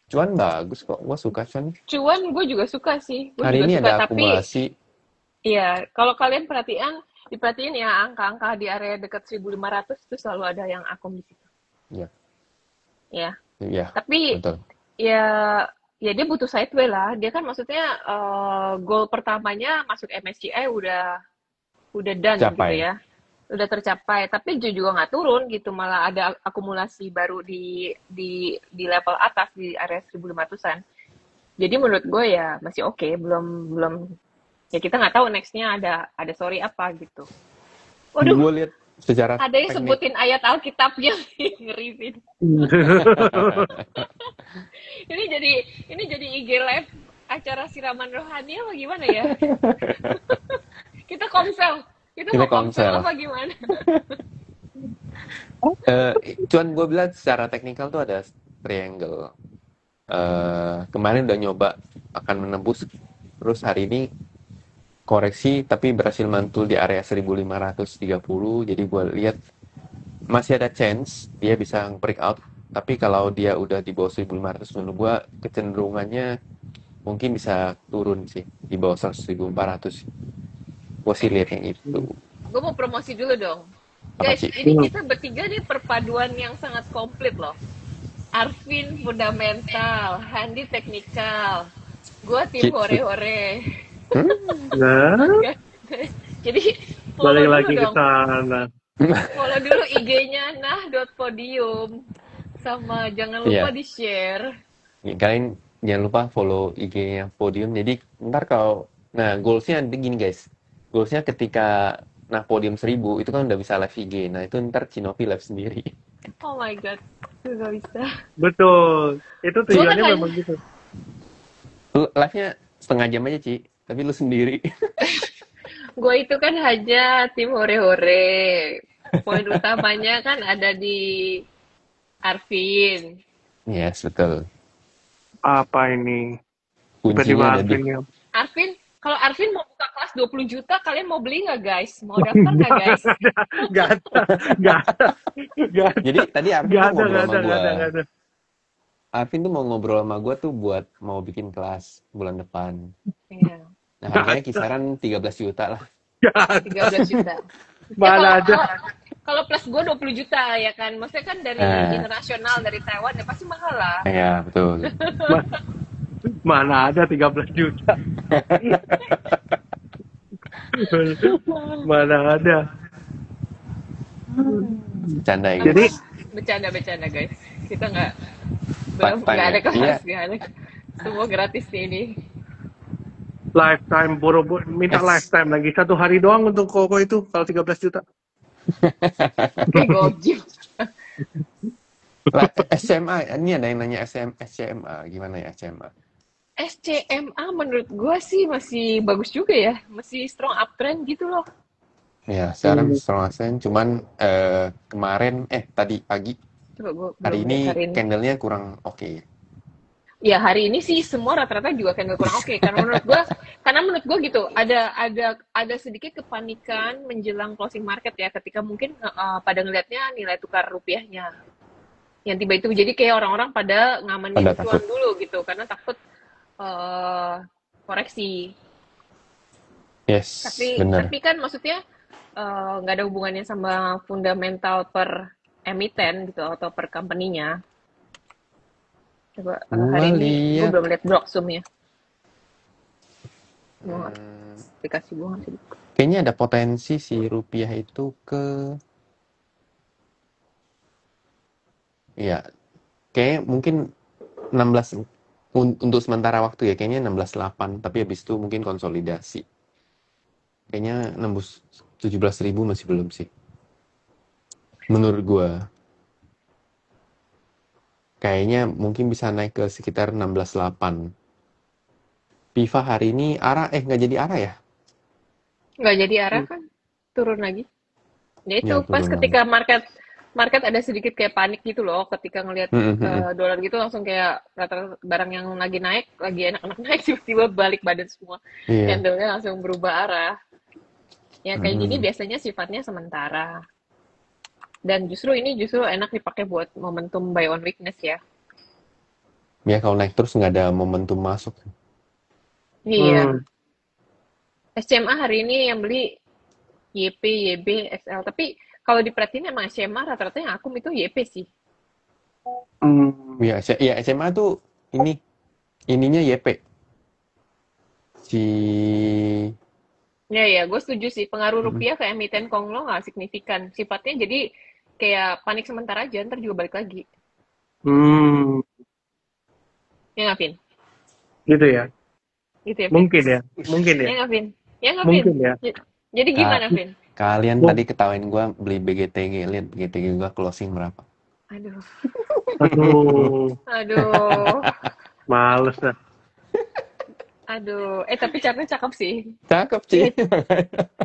Cuan bagus kok. Gua suka cuan. Cuan gue juga suka sih. Gue Hari juga ini suka. ada Tapi akumulasi. ya kalau kalian diperhatiin ya angka-angka di area dekat 1.500 itu selalu ada yang akum di situ. Ya, Ya. ya, Tapi betul. ya ya dia butuh sideway lah. Dia kan maksudnya goal pertamanya masuk MSCI udah done gitu Capai. ya. Udah tercapai, tapi dia juga nggak turun gitu, malah ada akumulasi baru di level atas di area 1.500-an. Jadi menurut gue ya masih oke, belum belum ya kita nggak tahu nextnya ada story apa gitu. Waduh, Gue lihat secara ada yang teknik. sebutin ayat Alkitabnya ngeri sih. ini jadi IG live acara siraman rohani apa gimana ya? Kita komsel. Kita mau komsel apa gimana? Cuman gue bilang secara teknikal tuh ada triangle. Kemarin udah nyoba akan menembus, terus hari ini koreksi tapi berhasil mantul di area 1530. Jadi gue lihat masih ada chance dia bisa break out, tapi kalau dia udah di bawah 1500 menurut gue kecenderungannya mungkin bisa turun sih di bawah 1400. Gue sih lihat yang itu. Gue mau promosi dulu dong. Apa, Guys, Ci? ini kita bertiga nih perpaduan yang sangat komplit loh. Arvin fundamental, Handi teknikal, gue tim hore-hore. Nah, Jadi balik follow dulu lagi ke dong. sana. Follow dulu IG-nya nah.podium. Sama jangan lupa di-share. Kalian jangan lupa follow IG-nya Podium. Jadi ntar kalau, nah goals-nya gini guys. Goals-nya ketika nah Podium 1000 itu kan udah bisa live IG. Nah itu ntar Cinovi live sendiri. Oh my god, itu gak bisa. Betul. Itu tujuannya kan memang gitu. Lu live-nya setengah jam aja, Ci. Tapi lu sendiri. Gue itu kan hanya tim hore-hore. Poin utamanya kan ada di Arvin. Yes, betul. Apa ini? Kuncinya ada di... Arvin, kalau Arvin mau buka kelas 20 juta, kalian mau beli nggak guys? Mau daftar nggak guys? Nggak ada. Jadi tadi Arvin tuh ngobrol sama gue. Nggak ada. Arvin tuh mau ngobrol sama gue tuh buat mau bikin kelas bulan depan. Iya. Nah harganya kisaran 13 juta lah. 13 juta. Mana ada. Kalau plus gue 20 juta ya kan. Maksudnya kan dari internasional, dari Taiwan ya pasti mahal lah. Iya, betul. Mana ada 13 juta. Mana ada. Bercanda ya. Jadi bercanda guys. Kita nggak ada Iya. kelas, nggak ada. Semua gratis nih ini. Lifetime boro-boro minta lifetime lagi 1 hari doang untuk Koko itu kalau 13 juta. Gojek. SMA, ini ada yang nanya SCMA, gimana ya SCMA? SCMA menurut gue sih masih bagus juga ya, masih strong uptrend gitu loh. Ya, sekarang strong uptrend, cuman kemarin, tadi pagi, hari ini candle-nya kurang oke. Ya hari ini sih semua rata-rata juga candle kurang oke. Karena menurut gue gitu ada sedikit kepanikan menjelang closing market ya, ketika mungkin pada ngelihatnya nilai tukar rupiahnya yang tiba itu, jadi kayak orang-orang pada ngamanin cuan dulu gitu karena takut koreksi. Yes, tapi kan maksudnya nggak ada hubungannya sama fundamental per emiten gitu atau per company-nya. Coba hari ini gue belum lihat Blocksum-nya. Aplikasi gue ngasih. Kayaknya ada potensi si rupiah itu ke, ya, kayak mungkin 16 untuk sementara waktu ya, kayaknya 16.8, tapi habis itu mungkin konsolidasi. Kayaknya nembus 17.000 masih belum sih. Menurut gue. kayaknya mungkin bisa naik ke sekitar 16.8. Piva hari ini nggak jadi arah ya? Nggak jadi arah kan, turun lagi. Ya itu Ya pas turun lagi. ketika market market ada sedikit kayak panik gitu loh, ketika ngelihat dolar gitu langsung kayak rata-rata barang yang lagi naik, lagi enak-enak naik tiba-tiba balik badan semua, Iya. candlenya langsung berubah arah. Ya kayak gini Mm-mm. biasanya sifatnya sementara. Dan justru enak dipakai buat momentum buy on weakness ya. Ya kalau naik terus nggak ada momentum masuk. Iya. Hmm. SCMA hari ini yang beli YP, YB, XL. Tapi kalau diperhatiin emang SCMA rata-rata yang akum itu YP sih. Hmm. Ya, ya SMA tuh ininya YP. Si Ya, ya, gue setuju sih. Pengaruh Mm. rupiah ke emiten Konglo nggak signifikan. Sifatnya jadi kayak panik sementara aja, ntar juga balik lagi. Hmm. Ya nggak, Vin? Gitu ya. Gitu ya, Vin? Mungkin ya. Mungkin Ya ya. nggak, Vin? Ya nggak, Vin? Mungkin ya. Jadi Ka- gimana, Vin? kalian Mung- tadi ketawain gua beli BGTG, lihat BGTG gua closing berapa? Aduh, Aduh, aduh, males dah. aduh. Tapi chartnya cakep sih. Cakep sih. Iya,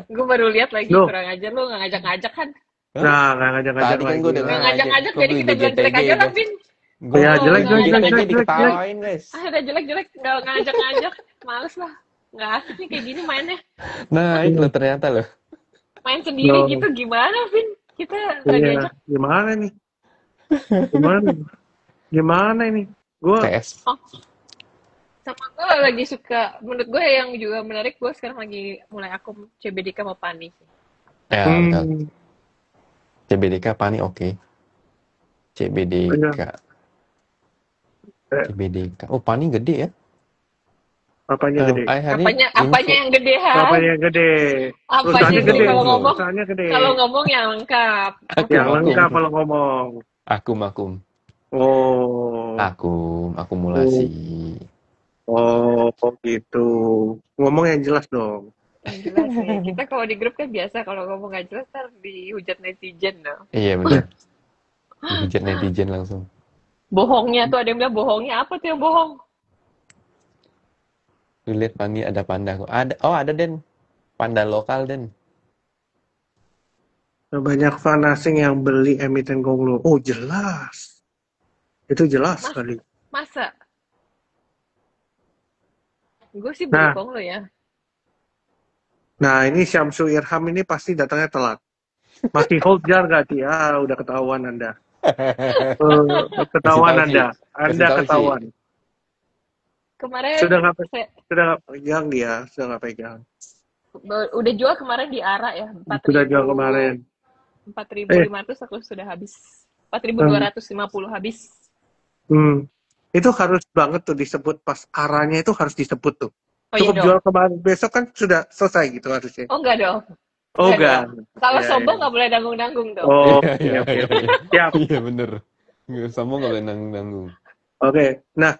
gue baru lihat lagi, Loh, kurang ajar lu nggak ngajak-ngajak kan? Hah? nah nggak ngajak-ngajak Tadi kan lagi gue udah lah. Nggak ngajak, ngajak-ngajak, gue jadi beli kita bilang jelek BGTG aja lah, guys. Vin. Gue Ya, Oh, jelek, nggak jelek, jelek, BGTG jelek, ngajak-ngajak. jelek, jelek. diketawain guys. Udah jelek-jelek, nggak ngajak-ngajak. Males lah. Nggak asik nih kayak gini mainnya. Naik Iya. lo ternyata loh. Main sendiri Loh, gitu gimana, Vin? Kita nggak iya. diajak. Gimana nih? Gimana? Gimana ini? Gue, TS. Oh, sama gue lagi suka, menurut gue yang juga menarik, gue sekarang lagi mulai akun CBDK sama Pani. Ya betul. hmm, CBDK panik oke. iya. CBDK. Eh, CBDK. Oh panik gede ya. apanya gede? Hari ini Apanya yang gede, Han? Apanya yang gede? Apanya Perusahaannya yang gede gede. kalau Inflow. ngomong? Perusahaannya gede. Kalau ngomong yang lengkap. Akum, Yang akum. lengkap kalau ngomong. Akum. Oh, Akumulasi. oh gitu. Ngomong yang jelas dong. Yang jelas nih, kita kalau di grup kan biasa kalau ngomong gak jelas ntar dihujat netizen dong. Iya benar. Dihujat netizen langsung. Bohongnya tuh ada yang bilang bohongnya apa tuh yang bohong? Lu lihat Pani ada panda kok. Ada Den. Panda lokal Den. Banyak financing yang beli emiten Gonglo. Oh jelas. Itu jelas Mas, sekali. masa? Gue sih beli Nah, Konglo ya. nah ini Syamsul Irham ini pasti datangnya telat. Masih hold jar gak sih? Ah, udah ketahuan Anda. Kasih Ketahuan tahu sih. Anda. Kasih Anda tahu sih. ketahuan. Kemarin Sudah nggak saya pegang dia, sudah nggak pegang. udah jual kemarin di ARA ya, Sudah jual kemarin. 4.500 aku sudah habis. 4.250 habis. Itu harus banget tuh disebut pas arahnya itu harus disebut tuh. Oh Cukup iya jual dong. kemarin, besok kan sudah selesai gitu harusnya. Oh enggak dong. Oh Enggak enggak. dong. Kalau Iya, sombong iya. nggak boleh nanggung-nanggung dong. Oh, Iya, oke. iya, iya. Siap. Iya bener. Sombong gak boleh nanggung-nanggung. Oke. Nah,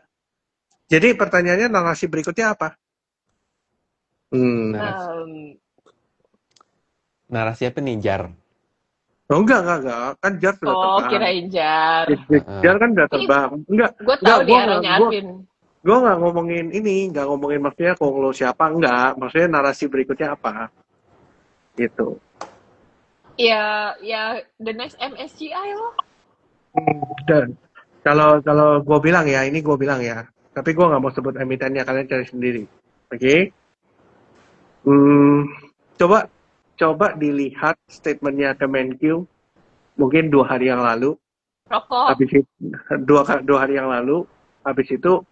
jadi pertanyaannya narasi berikutnya apa? Narasi apa nih, Jar? Oh enggak. Kan Jar sudah Oh, terbang. kirain jar. Jar kan udah terbang. Enggak. Gue tahu di arahnya Arvin. Gue nggak ngomongin ini, nggak ngomongin maksudnya Konglo siapa, enggak. Maksudnya narasi berikutnya apa? Gitu. Ya, the next MSCI loh. Dan kalau gue bilang ya, ini gue bilang ya, tapi gue nggak mau sebut emitennya, kalian cari sendiri. Oke? Coba dilihat statementnya Kemenkyu mungkin 2 hari yang lalu. Rokok. Habis itu 2 hari yang lalu, habis itu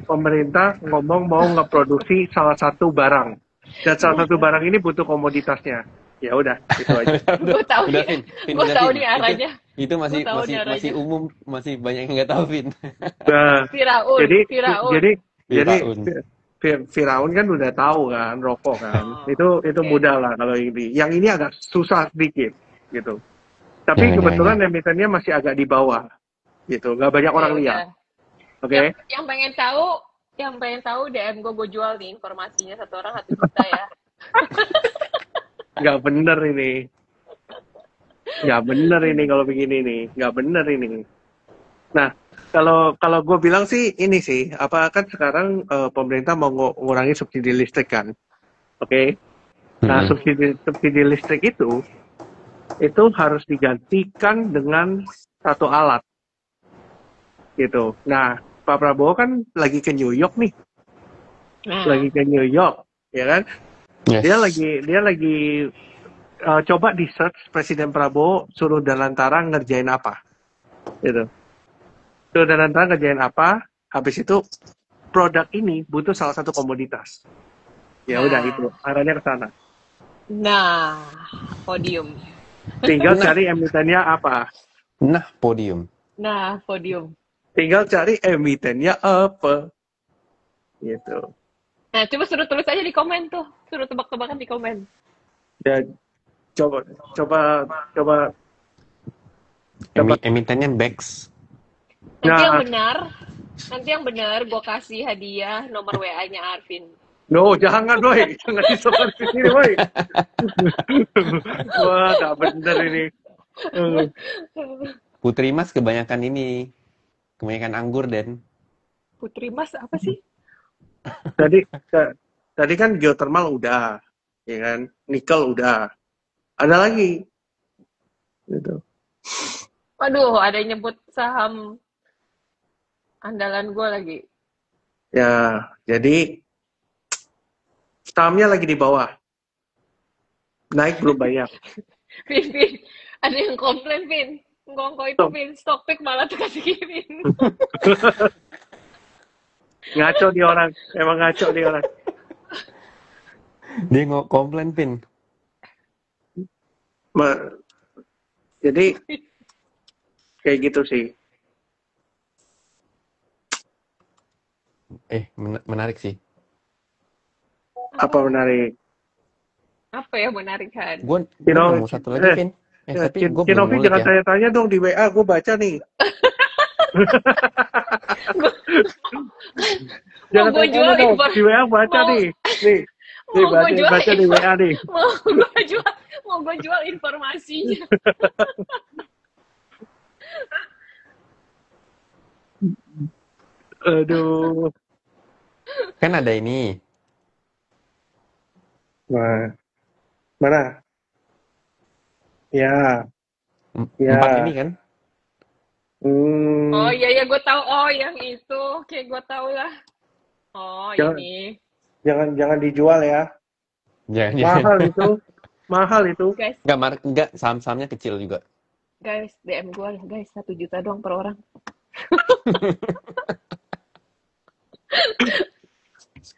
pemerintah ngomong mau ngeproduksi salah satu barang. Dan salah satu barang ini butuh komoditasnya. Ya udah, itu aja. Gue tahu Udah, nih. Vin, Gue udah, tahu Vin. nih arahnya. Itu masih Gua tahu nih arahnya. masih umum, masih banyak yang nggak tahu, Vin. Nah, Firaun. jadi Firaun kan udah tahu kan, rokok kan. Itu mudah lah kalau ini. Yang ini agak susah sedikit gitu. Tapi kebetulan emitennya masih agak di bawah gitu. Nggak banyak orang lihat. Oke. Yang pengen tahu DM gue jual nih informasinya, 1 orang 1 juta ya. Nggak bener ini. nggak bener ini kalau begini nih, nggak bener ini. Nah, kalau kalau gue bilang sih ini sih, apa kan sekarang pemerintah mau ngurangi subsidi listrik kan, oke? Nah, Mm-mm. subsidi listrik itu harus digantikan dengan satu alat gitu. Nah, Pak Prabowo kan lagi ke New York nih, Nah, lagi ke New York, ya kan? Yes. Dia lagi coba di search Presiden Prabowo suruh Danantara ngerjain apa, gitu. Suruh Danantara ngerjain apa? Habis itu produk ini butuh salah satu komoditas. Ya udah nah, itu arahnya ke sana. nah, podium. Tinggal Nah, cari emitennya apa. nah podium. Nah, podium. Tinggal cari emitennya apa, gitu. Nah, coba suruh tulis aja di komen tuh. Suruh tebak-tebakan di komen. Ya coba coba coba dapat. Emitennya Bex. Nanti yang Nah, benar, nanti yang benar gue kasih hadiah nomor WA-nya Arvin. no jangan boy, jangan disebar di sini boy. Wah, tak bener ini. Eh, Putri Mas kebanyakan ini. Kebanyakan anggur, Den. Putri Mas apa sih? Tadi tadi kan geothermal udah, ya kan? Nikel udah. Ada lagi, gitu. Waduh, ada yang nyebut saham andalan gue lagi. Ya, jadi sahamnya lagi di bawah, naik belum banyak. Vin, Vin. Ada yang komplain, Vin. Ngongko itu, Vin. Stockpick malah dikasih Vin. Ngaco dia orang, emang ngaco dia orang. Dia komplain, Pin. Jadi kayak gitu sih. Menarik sih. Apa menarik? Apa ya menarikkan? Gue Cino, nemu satu lagi, Pin. Tapi gue belum Cinovi ngulik jangan ya. tanya-tanya dong di WA, gue baca nih. Mau Jangan gue tanya-tanya jual dong, info, di WA baca mau nih. Nih, mau gue jual baca di info, WA nih. mau gue jual informasinya. Aduh. Kan ada ini. Nah, mana? Ya, 4 ya. ini kan. Oh Hmm, iya ya gue tahu. Oh yang itu, kayak gue tahu lah. Oh jangan, ini, jangan dijual ya. Jangan. Mahal itu, mahal itu. guys, Enggak, saham-sahamnya kecil juga. guys DM gue lah guys, 1 juta doang per orang.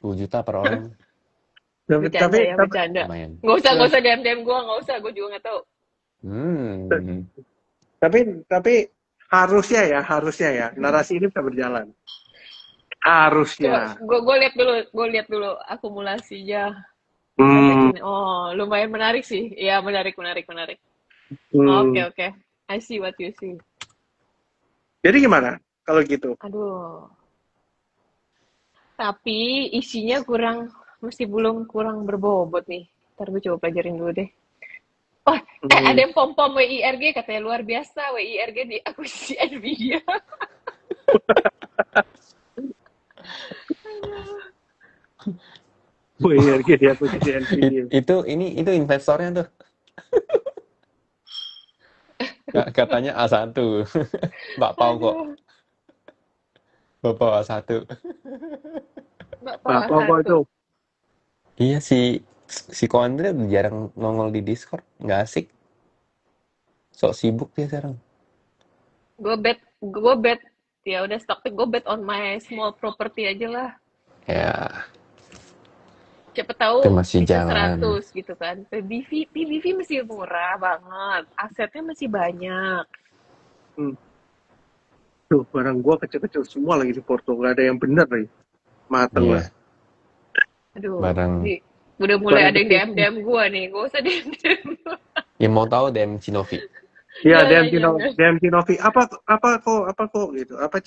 10 juta per orang. Bercanda ya, Tapi, bercanda. Lumayan. Nggak usah DM gue, nggak usah. Gue juga nggak tahu. Hmm. tapi harusnya ya, narasi ini bisa berjalan. Coba, Harusnya. gue lihat dulu akumulasinya. Hmm, Oh, lumayan menarik sih. Iya, menarik, menarik, menarik. Oke, hmm. oke. I see what you see. Jadi gimana kalau gitu? Aduh. Tapi isinya belum kurang berbobot nih. Ntar gue coba pelajarin dulu deh. Oh, ada Hmm. yang pom-pom WIRG katanya luar biasa. WIRG di akuisisi Nvidia. WIRG di akuisisi Nvidia. Itu investornya tuh. Katanya A1. Mbak Pau kok. Aduh, Bapak A1. Mbak Pala Apa kok satu. itu? Iya si Koandre udah jarang nongol di Discord. Nggak asik. Sok sibuk dia sekarang. Gue bet. Ya udah stock pick, gue bet on my small property aja lah. Ya, Siapa itu tahu masih bisa jalan. 100 gitu kan. PBV masih murah banget. Asetnya masih banyak. Hmm. Tuh, barang gua kecil-kecil semua lagi di Porto. Nggak ada yang bener nih. Mateng lah. Iya, Aduh, barang. udah mulai Barang ada yang kecil. DM gua nih. Gak usah DM gua. Ya mau tahu DM Cinovi. Ya, Ya, ya, ya. DMC Novi. Apa kok gitu. Ya, Apa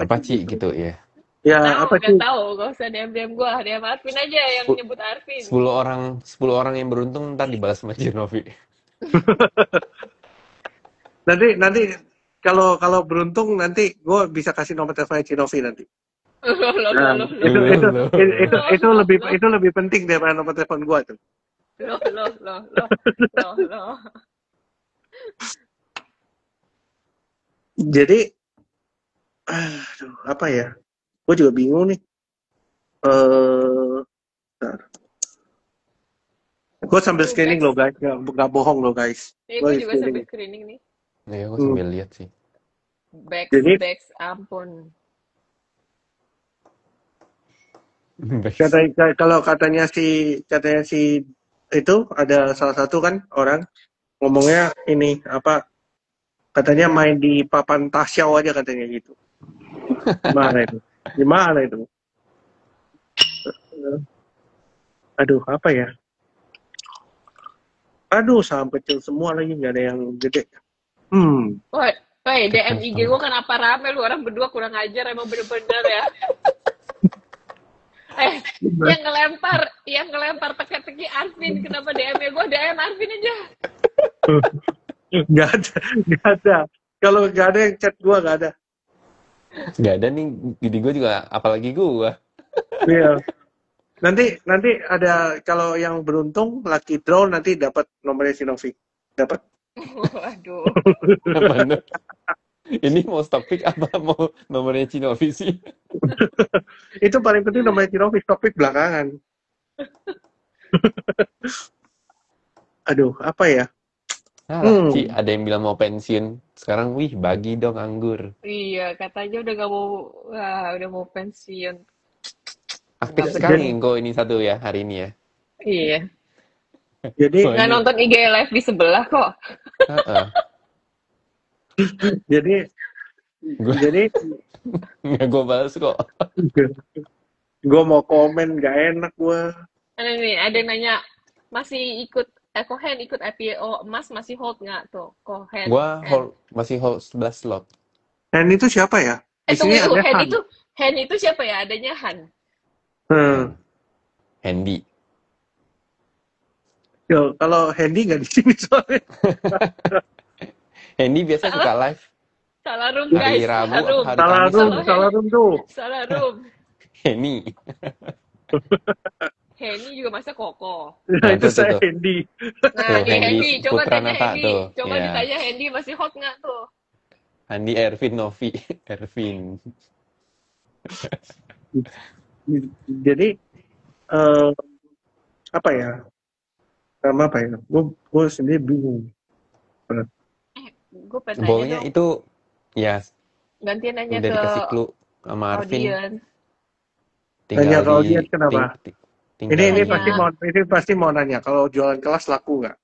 apa Ci Ci gitu. gitu ya. Ya, Tahu, apa udah Ci? tahu. Gak usah DM gua. DM Arvin aja yang Sepul- nyebut Arvin. 10 orang yang beruntung ntar dibalas sama Cinovi. Nanti kalau beruntung nanti gue bisa kasih nomor teleponnya Cinovi nanti. Loh, loh, Nah, loh, loh, loh, itu Loh, itu loh, itu loh, lebih loh, itu lebih penting daripada nomor telepon gue tuh. loh, loh, loh, loh, loh, loh. Jadi, aduh, apa ya? Gue juga bingung nih. Gue sambil Tuh, screening Bex. loh guys, nggak bohong loh guys. Gue Gue juga sambil screening. screening nih. ya gue Hmm. sambil lihat sih. Bex, Jadi Bex, ampun. Bex. kalau katanya si itu ada salah satu kan orang ngomongnya ini apa? Katanya main di papan Tasyau aja katanya gitu. Gimana itu? Gimana itu? Aduh, apa ya? Aduh, saham kecil semua lagi, nggak ada yang gede. Woi, woi, DM Kecil IG sama. gue kenapa rame lu orang berdua kurang ajar emang bener-bener ya. Yang ngelempar teka-teki Arvin, kenapa DM-nya gue DM Arvin aja. Nggak ada, nggak ada. Kalau nggak ada yang chat gua nggak ada. Gak ada nih di gue juga, apalagi gue. Iya. Nanti ada kalau yang beruntung lucky draw nanti dapat nomornya Sinovi. Dapat. Waduh. Apa ini mau stock pick apa mau nomornya Cinovi sih? Itu paling penting nomornya Sinovi, topik belakangan. Aduh, apa ya? Alah, Ci, ada yang bilang mau pensiun. Sekarang, wih, bagi dong anggur. Iya, katanya udah gak mau, wah, udah mau pensiun. Aktif Nggak sekali bener. engkau ini satu ya, hari ini ya. Iya. Jadi Wah, Nggak ini, nonton IG live di sebelah kok. heeh. jadi Gue jadi nggak gue balas kok. gua mau komen nggak enak gua. Ada nih, ada yang nanya, masih ikut, Kohen ikut IPO emas masih hold nggak tuh? Kohen. Gue masih hold 11 slot. Dan itu siapa ya? Di sini Tunggu, ada Han. Hen itu siapa ya? Adanya Han. Handy. Yo, kalau Handy nggak di sini soalnya. Handy biasa suka live Salah room hari guys, Rabu salah room. hari Salah Kamis room, apa? salah room tuh. Salah room. Henny. Henny juga masa Koko. Nah, itu Tuh, saya tuh. Handy. Nah, Tuh, nih Hendy Hendy, coba Putra tanya Nata Hendy. tuh. Coba Ya. ditanya Hendy masih hot nggak tuh? Andi Ervin Novi. Ervin. Jadi apa ya? Sama apa ya? Gue sendiri bingung. Gue pengen nanya Bolnya dong. itu ya Gantian nanya udah ke dikasih clue sama Arvin. audiens. Tanya Tinggal ke audiens kenapa? tinggal Ini Tanya. pasti mau nanya kalau jualan kelas laku nggak?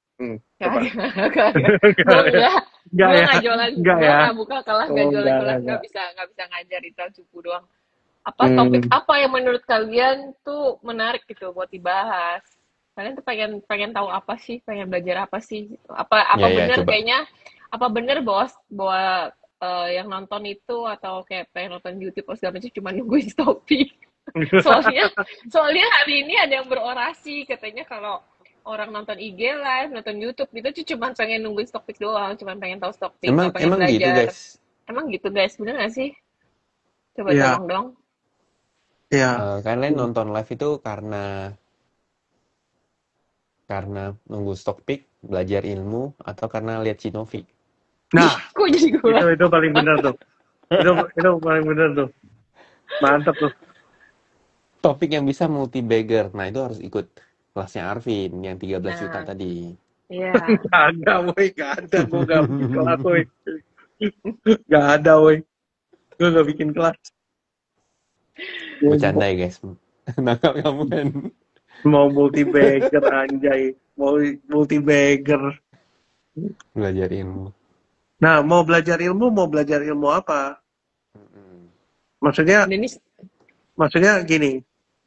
Coba. Kagak. Gue enggak. Enggak Gue ya? nggak jualan. Enggak Gue ya? nggak buka kelas, nggak Oh, jualan kelas, enggak. nggak bisa ngajar Intel cupu doang. Apa topik apa yang menurut kalian tuh menarik gitu buat dibahas? Kalian tuh pengen tahu apa sih? Pengen belajar apa sih? Apa Ya, bener coba. kayaknya? Apa bener bahwa yang nonton itu atau kayak pengen nonton YouTube atau segala macam cuma nungguin topik? Soalnya hari ini ada yang berorasi katanya kalau orang nonton IG live, nonton YouTube gitu tuh cuma pengen nungguin stock pick doang, cuma pengen tahu stock pick, nggak pengen Emang gitu, belajar. guys. Emang gitu guys, bener nggak sih? Coba Iya. tolong dong. Iya. Kalian nonton live itu karena nunggu stock pick, belajar ilmu, atau karena lihat Cinovi? Nah, Kok jadi gue? itu paling benar tuh. Itu paling benar tuh. Mantap tuh. Topik yang bisa multi bagger. Nah, itu harus ikut kelasnya Arvin yang 13 juta Nah, tadi. iya. Gak ada. Gue gak bikin kelas, woy. Gak ada, woy. Gue gak bikin kelas. Bercanda ya, guys. Nangkap kamu kan. Mau multi-bagger, anjay. Mau multi-bagger. Belajar ilmu. Nah, mau belajar ilmu apa? Maksudnya gini,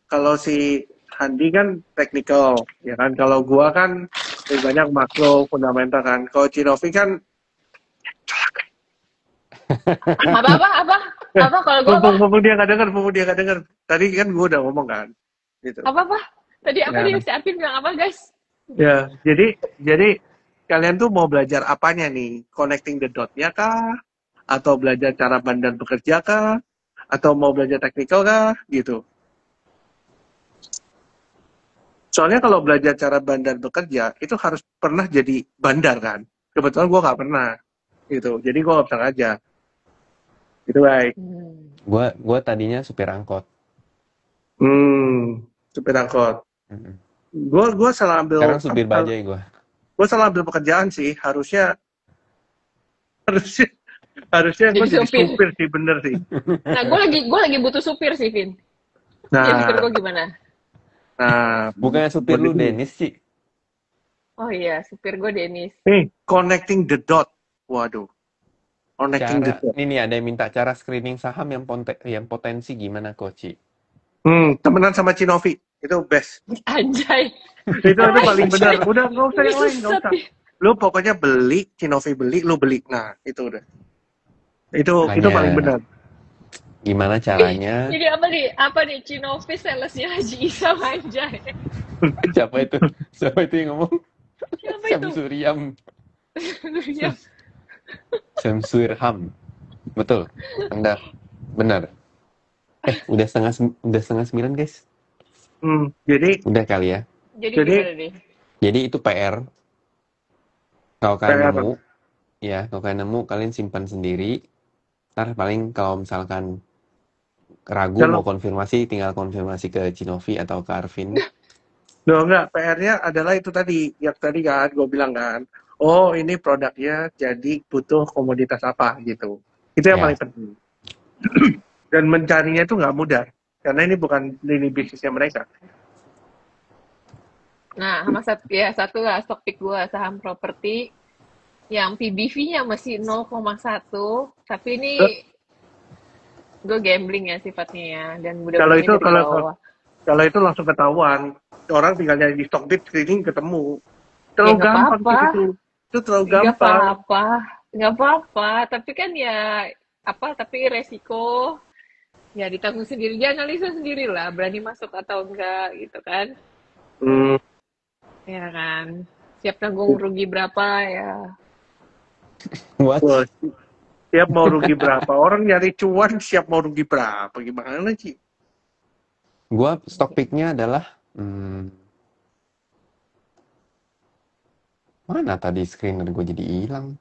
kalau si Handi kan technical, ya kan? Kalau gua kan lebih banyak makro, fundamental kan. Kalau Cinovi kan Apa kalau gue apa? mumpung dia nggak denger. Tadi kan gua udah ngomong kan, gitu. Apa? Tadi apa Ya. dia si Apin bilang apa guys? Ya, jadi kalian tuh mau belajar apanya nih? Connecting the dot-nya kah? Atau belajar cara bandar bekerja kah? Atau mau belajar teknikal kah? Gitu. Soalnya kalau belajar cara bandar bekerja, itu harus pernah jadi bandar kan? Kebetulan gue nggak pernah. Gitu. Jadi gue nggak bisa ngajar. Itu baik. Hmm. Gua tadinya supir angkot. Supir angkot. Mm-mm. Gue salah Sekarang ambil supir bajai gua. gue salah ambil pekerjaan sih. Harusnya harusnya gue Jadi jadi supir. supir sih, bener sih. Nah, gue lagi butuh supir sih, Vin. Jadi supir Nah, gue gimana? Bukannya supir lu Dennis sih? Oh iya, supir gue Denis. connecting the dot. Waduh, connecting the dot. Ini ada yang minta cara screening saham yang potensi gimana, Koci? Temenan sama Cinovi itu best. Anjay. Itu paling benar. Udah nggak usah Ini yang lain, nggak sesat usah. nih. Lu pokoknya beli Cinovi, beli, lu beli. Nah, itu udah. Itu Makanya, paling benar. Gimana caranya? Jadi apa nih Cinovis salesnya Haji Isam anjay. Siapa itu yang ngomong? Siapa itu? Syamsuriam. Iya. Syamsurham. Betul. Anda benar. Udah setengah 9, guys. Jadi Udah kali ya. Jadi Jadi- gimana nih? Jadi itu PR. Kalau kalian PR. nemu, kalau kalian nemu, kalian simpan sendiri. Ntar paling kalau misalkan ragu Kalau- mau konfirmasi, tinggal konfirmasi ke Cinovi atau ke Arvin. Loh, enggak, PR-nya adalah itu tadi, yang tadi kan gue bilang kan, oh ini produknya jadi butuh komoditas apa gitu. Itu yang Ya. paling penting. Dan mencarinya itu nggak mudah, karena ini bukan lini bisnisnya mereka. Nah, sama satu lah stock pick gue saham properti yang PBV-nya masih 0,1, tapi ini gue gambling ya sifatnya ya, dan mudah-mudahan Kalau itu- dari bawah. Kalau itu langsung ketahuan, orang tinggal nyari di Stockbit screening ketemu. Terlalu nggak gampang apa-apa. sih itu. Itu terlalu Nggak gampang. apa-apa, nggak apa-apa. Tapi kan ya tapi resiko ya ditanggung sendiri, dia analisa sendiri lah, berani masuk atau enggak gitu kan? Ya kan, siap tanggung rugi berapa ya? What? Wah, siap mau rugi berapa? Orang nyari cuan siap mau rugi berapa? Gimana sih? Gua stock pick-nya adalah mana tadi screener gue jadi hilang.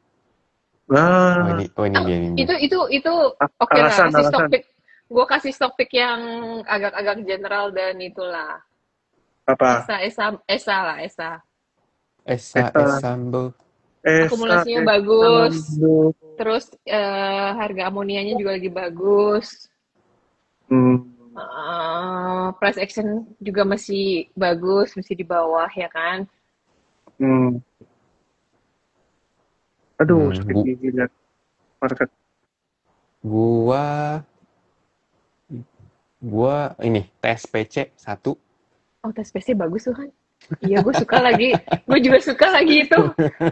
Nah, Oh ini dia ini. Itu oke lah, alasan. kasih stock pick. Gue kasih stock pick yang agak-agak general dan itulah. apa? Esa. Esa Sambo. Akumulasinya bagus. Terus harga amonianya juga lagi bagus. Price action juga masih bagus, masih di bawah ya kan. Aduh, sedikit lihat market. Gua ini TSPC 1. Oh, tes PC bagus tuh kan. Iya, gue suka lagi. Gue juga suka lagi itu.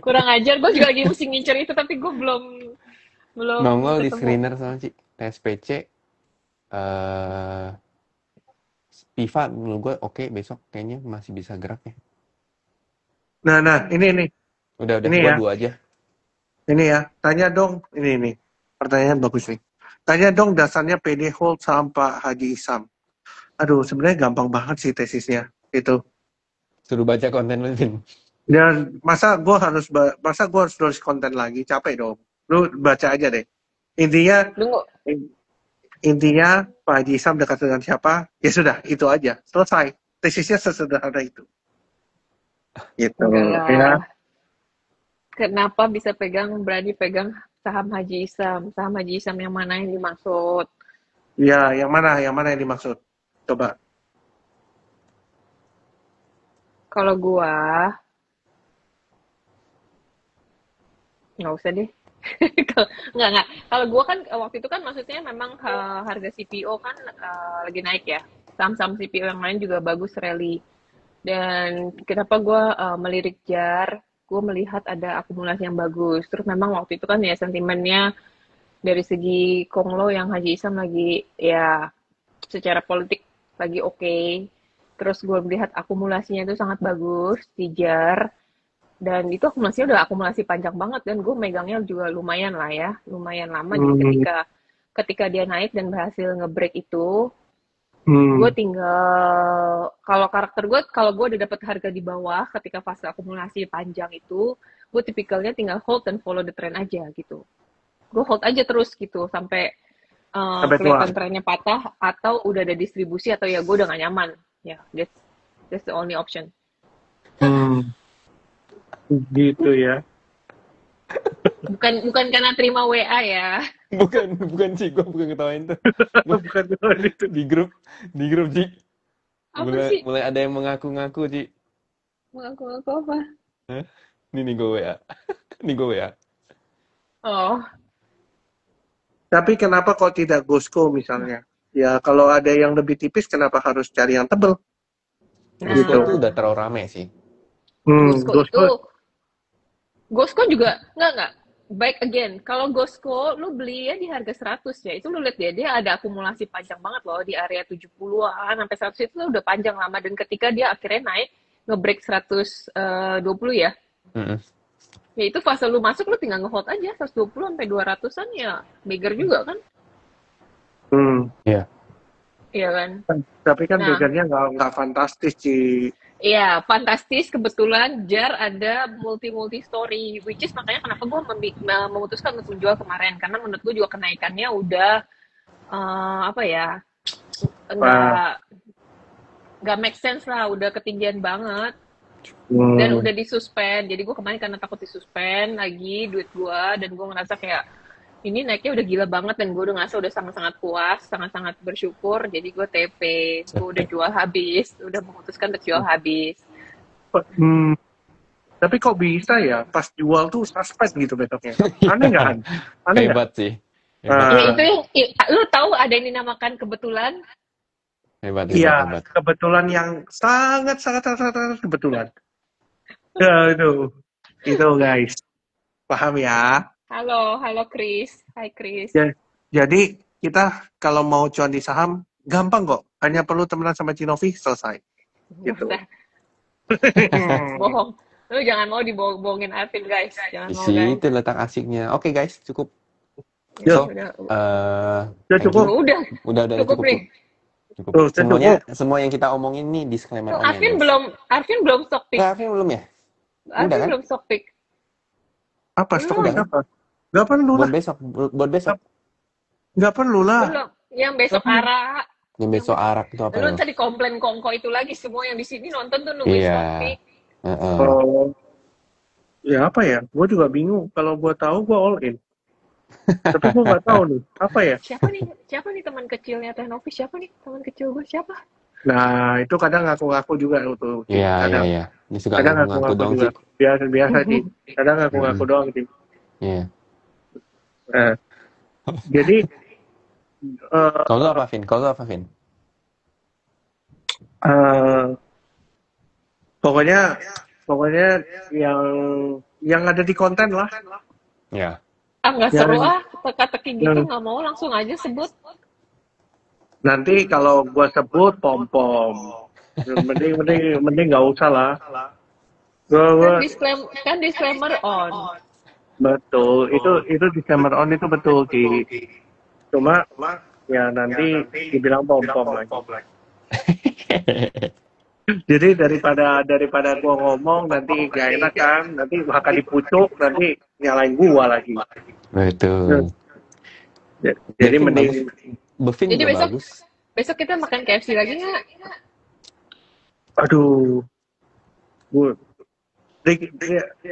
Kurang ajar, gue juga lagi mesti ngincer itu, tapi gue belum nongol di ketemu. screener sama Ci. TSPC Piva menurut gue oke, besok kayaknya masih bisa gerak ya. Nah, ini. Udah Ini gua ya. 2 aja. Ini ya, tanya dong. Ini. Pertanyaan bagus nih. Tanya dong dasarnya PD hold saham Pak Haji Isam. Aduh, sebenarnya gampang banget sih tesisnya. Itu. Suruh baca konten lu, Vin. Dan masa gue harus nulis konten lagi? Capek dong. Lu baca aja deh. Intinya Pak Haji Isam dekat dengan siapa? Ya sudah, itu aja. Selesai. Tesisnya sesederhana itu. Gitu. Ya. Kenapa bisa berani pegang saham Haji Isam? Saham Haji Isam yang mana yang dimaksud? Ya, yang mana yang dimaksud? Coba. Kalau gua nggak usah deh. Nggak. Kalau gua kan waktu itu kan maksudnya memang harga CPO kan lagi naik ya. Saham-saham CPO yang lain juga bagus rally. Dan kenapa gua melirik JAR? Gue melihat ada akumulasi yang bagus. Terus memang waktu itu kan ya sentimennya dari segi Konglo yang Haji Isam lagi ya secara politik lagi oke. Terus gue melihat akumulasinya itu sangat bagus di JAR. Dan itu akumulasinya udah akumulasi panjang banget dan gue megangnya juga lumayan lah ya, lumayan lama. Jadi Hmm, ketika dia naik dan berhasil nge-break itu, gue hmm. tinggal kalau karakter gue kalau gue udah dapet harga di bawah ketika fase akumulasi panjang itu, gue tipikalnya tinggal hold dan follow the trend aja gitu. Gue hold aja terus gitu sampai Sampai tua. kelihatan trennya patah atau udah ada distribusi atau ya gue udah gak nyaman. Ya, that's the only option. Hmm, gitu ya. Bukan karena terima WA ya. Bukan Ci, gue bukan ketawain tuh. Bukan doang itu. Di grup Ci. Apa Mulai sih? mulai ada yang mengaku-ngaku Ci. Mengaku-ngaku apa? Hah? Ini nih gue WA. Ini gue WA. Oh, Tapi kenapa kok tidak Gosko misalnya? Ya kalau ada yang lebih tipis, kenapa harus cari yang tebel? Gusto Gitu. tuh nah, udah terlalu rame sih. Gosko itu, Gosko. Gosko juga, enggak. Baik again, kalau Gosko lu beli ya di harga 100 ya, itu lu lihat dia ada akumulasi panjang banget loh di area 70-an sampai 100 itu udah panjang lama dan ketika dia akhirnya naik nge-break 120 ya. Mm-mm. Ya itu fase lu masuk lu tinggal nge-hold aja 120 sampai 200-an ya, bigger juga kan? Hmm. Iya. Iya kan? Tapi kan Nah, begannya nggak fantastis sih. iya, fantastis. Kebetulan JAR ada multi story, which is makanya kenapa gue memutuskan untuk menjual kemarin, karena menurut gue juga kenaikannya udah apa ya, Wah. nggak nggak make sense lah, udah ketinggian banget dan Hmm. udah disuspend. Jadi gue kemarin karena takut disuspend lagi duit gue dan gue ngerasa kayak ini naiknya udah gila banget dan gue udah ngerasa udah sangat-sangat puas, sangat-sangat bersyukur. Jadi gue TP, gue udah jual habis, udah memutuskan untuk jual habis. Hmm. Tapi kok bisa ya pas jual tuh suspend gitu besoknya? Aneh nggak, Han? Aneh nggak? Hebat sih. Hebat, Ya Nah, itu hebat. yang lu tahu ada yang dinamakan kebetulan. Hebat, iya, hebat, hebat. kebetulan yang sangat sangat sangat, sangat, sangat kebetulan. Ya itu guys, paham ya? Halo Chris. Hai Chris. Ya, jadi kita kalau mau cuan di saham gampang kok, hanya perlu temenan sama Cinovi selesai. Nggak Gitu. usah bohong. Lu jangan mau dibohongin Arvin guys. Jangan mau guys. Itu letak asiknya. Oke guys, cukup. Ya, So, Udah, udah thank cukup. you. udah Udah cukup cukup, nih. cukup. Tuh, udah Semuanya, cukup. semua yang kita omongin nih disclaimer on ya guys. Arvin belum stock pick. Alvin belum ya? Udah Arvin kan? belum stock pick. Apa stok Udah Belum. kan? apa? Gak perlu Buat lah. besok, buat besok. Gak perlu lah. Belum. Yang besok Tapi- Ara. Yang besok arak itu apa Lu tuh? tadi komplain kongko itu lagi semua yang di sini nonton tuh nungguin Iya. stock pick. Heeh. Oh, ya apa ya? Gue juga bingung. Kalau gue tahu gue all in. Tapi gue nggak tahu nih. Apa ya? Siapa nih teman kecilnya Teh Novi? Siapa nih teman kecil gue? Siapa? Nah, itu kadang ngaku-ngaku juga tuh. Iya, Kadang, iya. Ini suka kadang ngaku-ngaku ngaku-ngaku dong juga. sih. Biasa sih. Kadang ngaku-ngaku doang sih. Iya. Nah, jadi Kalau lu apa, Vin? pokoknya yang ada di konten lah. Ya. Nggak Ya, seru teka-teki gitu yang- nggak mau langsung aja sebut. Nanti kalau gue sebut pom-pom. Mending nggak usah lah. Gua, Kan disclaimer on. betul, itu December on itu betul sih. Cuma ya nanti dibilang pom-pom lagi. Jadi daripada gua ngomong nanti gak enak kan, nanti bakal dipucuk, nanti nyalain gua lagi. Betul. Jadi Bevin mending Bevin Jadi juga bagus. besok kita makan KFC lagi nggak? aduh.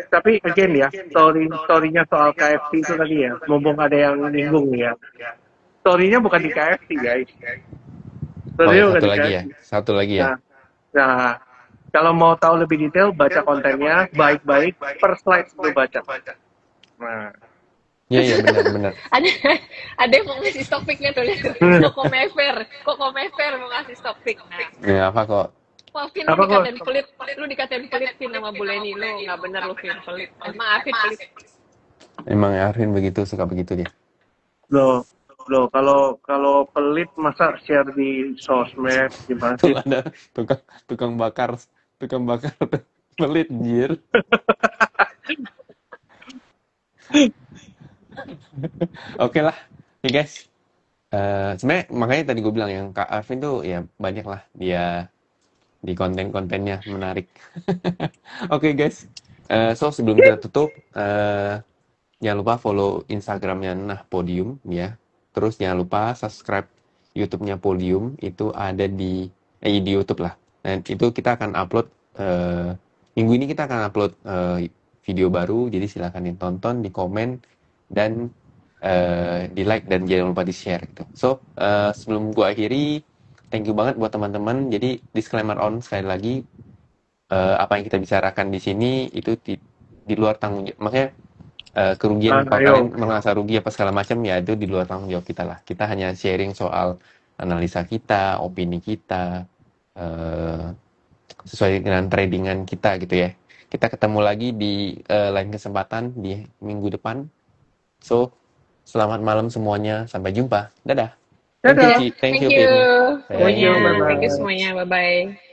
Tapi again ya, story-nya soal KFC itu tadi ya, mumpung ada yang nyinggung ya. Story-nya bukan di KFC guys. Oh Story-nya ya, bukan satu di lagi KFC. ya. Satu lagi ya. Nah, kalau mau tahu lebih detail, baca kontennya baik-baik per slide lu baca. Nah, Iya, benar. Ada yang mau ngasih stock pick-nya tuh lihat. Kok Komever mau ngasih stock pick. Nah, Ya, apa kok? wah, Vin, Apa kok? lu dikatain pelit, Vin, sama Bu Leni. Lu nggak bener lu, Vin, pelit. Emang Arvin pelit. Emang Arvin begitu, suka begitu dia. loh, kalau pelit masa share di sosmed gimana Tuh sih? ada tukang bakar tuh. Pelit, anjir. Oke lah, ya guys. Sebenarnya makanya tadi gue bilang yang Kak Arvin tuh ya banyak lah dia di konten-kontennya menarik. Oke guys, so sebelum kita tutup, jangan lupa follow Instagramnya Nah Podium ya. Terus jangan lupa subscribe YouTube-nya Podium, itu ada di YouTube lah. Dan itu kita akan upload minggu ini kita akan upload video baru, jadi silahkan ditonton, di komen dan di like dan jangan lupa di share gitu. So sebelum gua akhiri, thank you banget buat teman-teman. Jadi disclaimer on sekali lagi, apa yang kita bicarakan di sini itu di luar tanggung jawab. Makanya kerugian kalau kalian Ayo. merasa rugi apa segala macam ya itu di luar tanggung jawab kita lah. Kita hanya sharing soal analisa kita, opini kita, eh, sesuai dengan tradingan kita gitu ya. Kita ketemu lagi di lain kesempatan di minggu depan. So, selamat malam semuanya. Sampai jumpa. Dadah. Thank you, Dadah. Ci. Thank Thank you, you Vin. Thank semuanya. you. Thank you. Thank you Bye-bye. semuanya. Bye bye.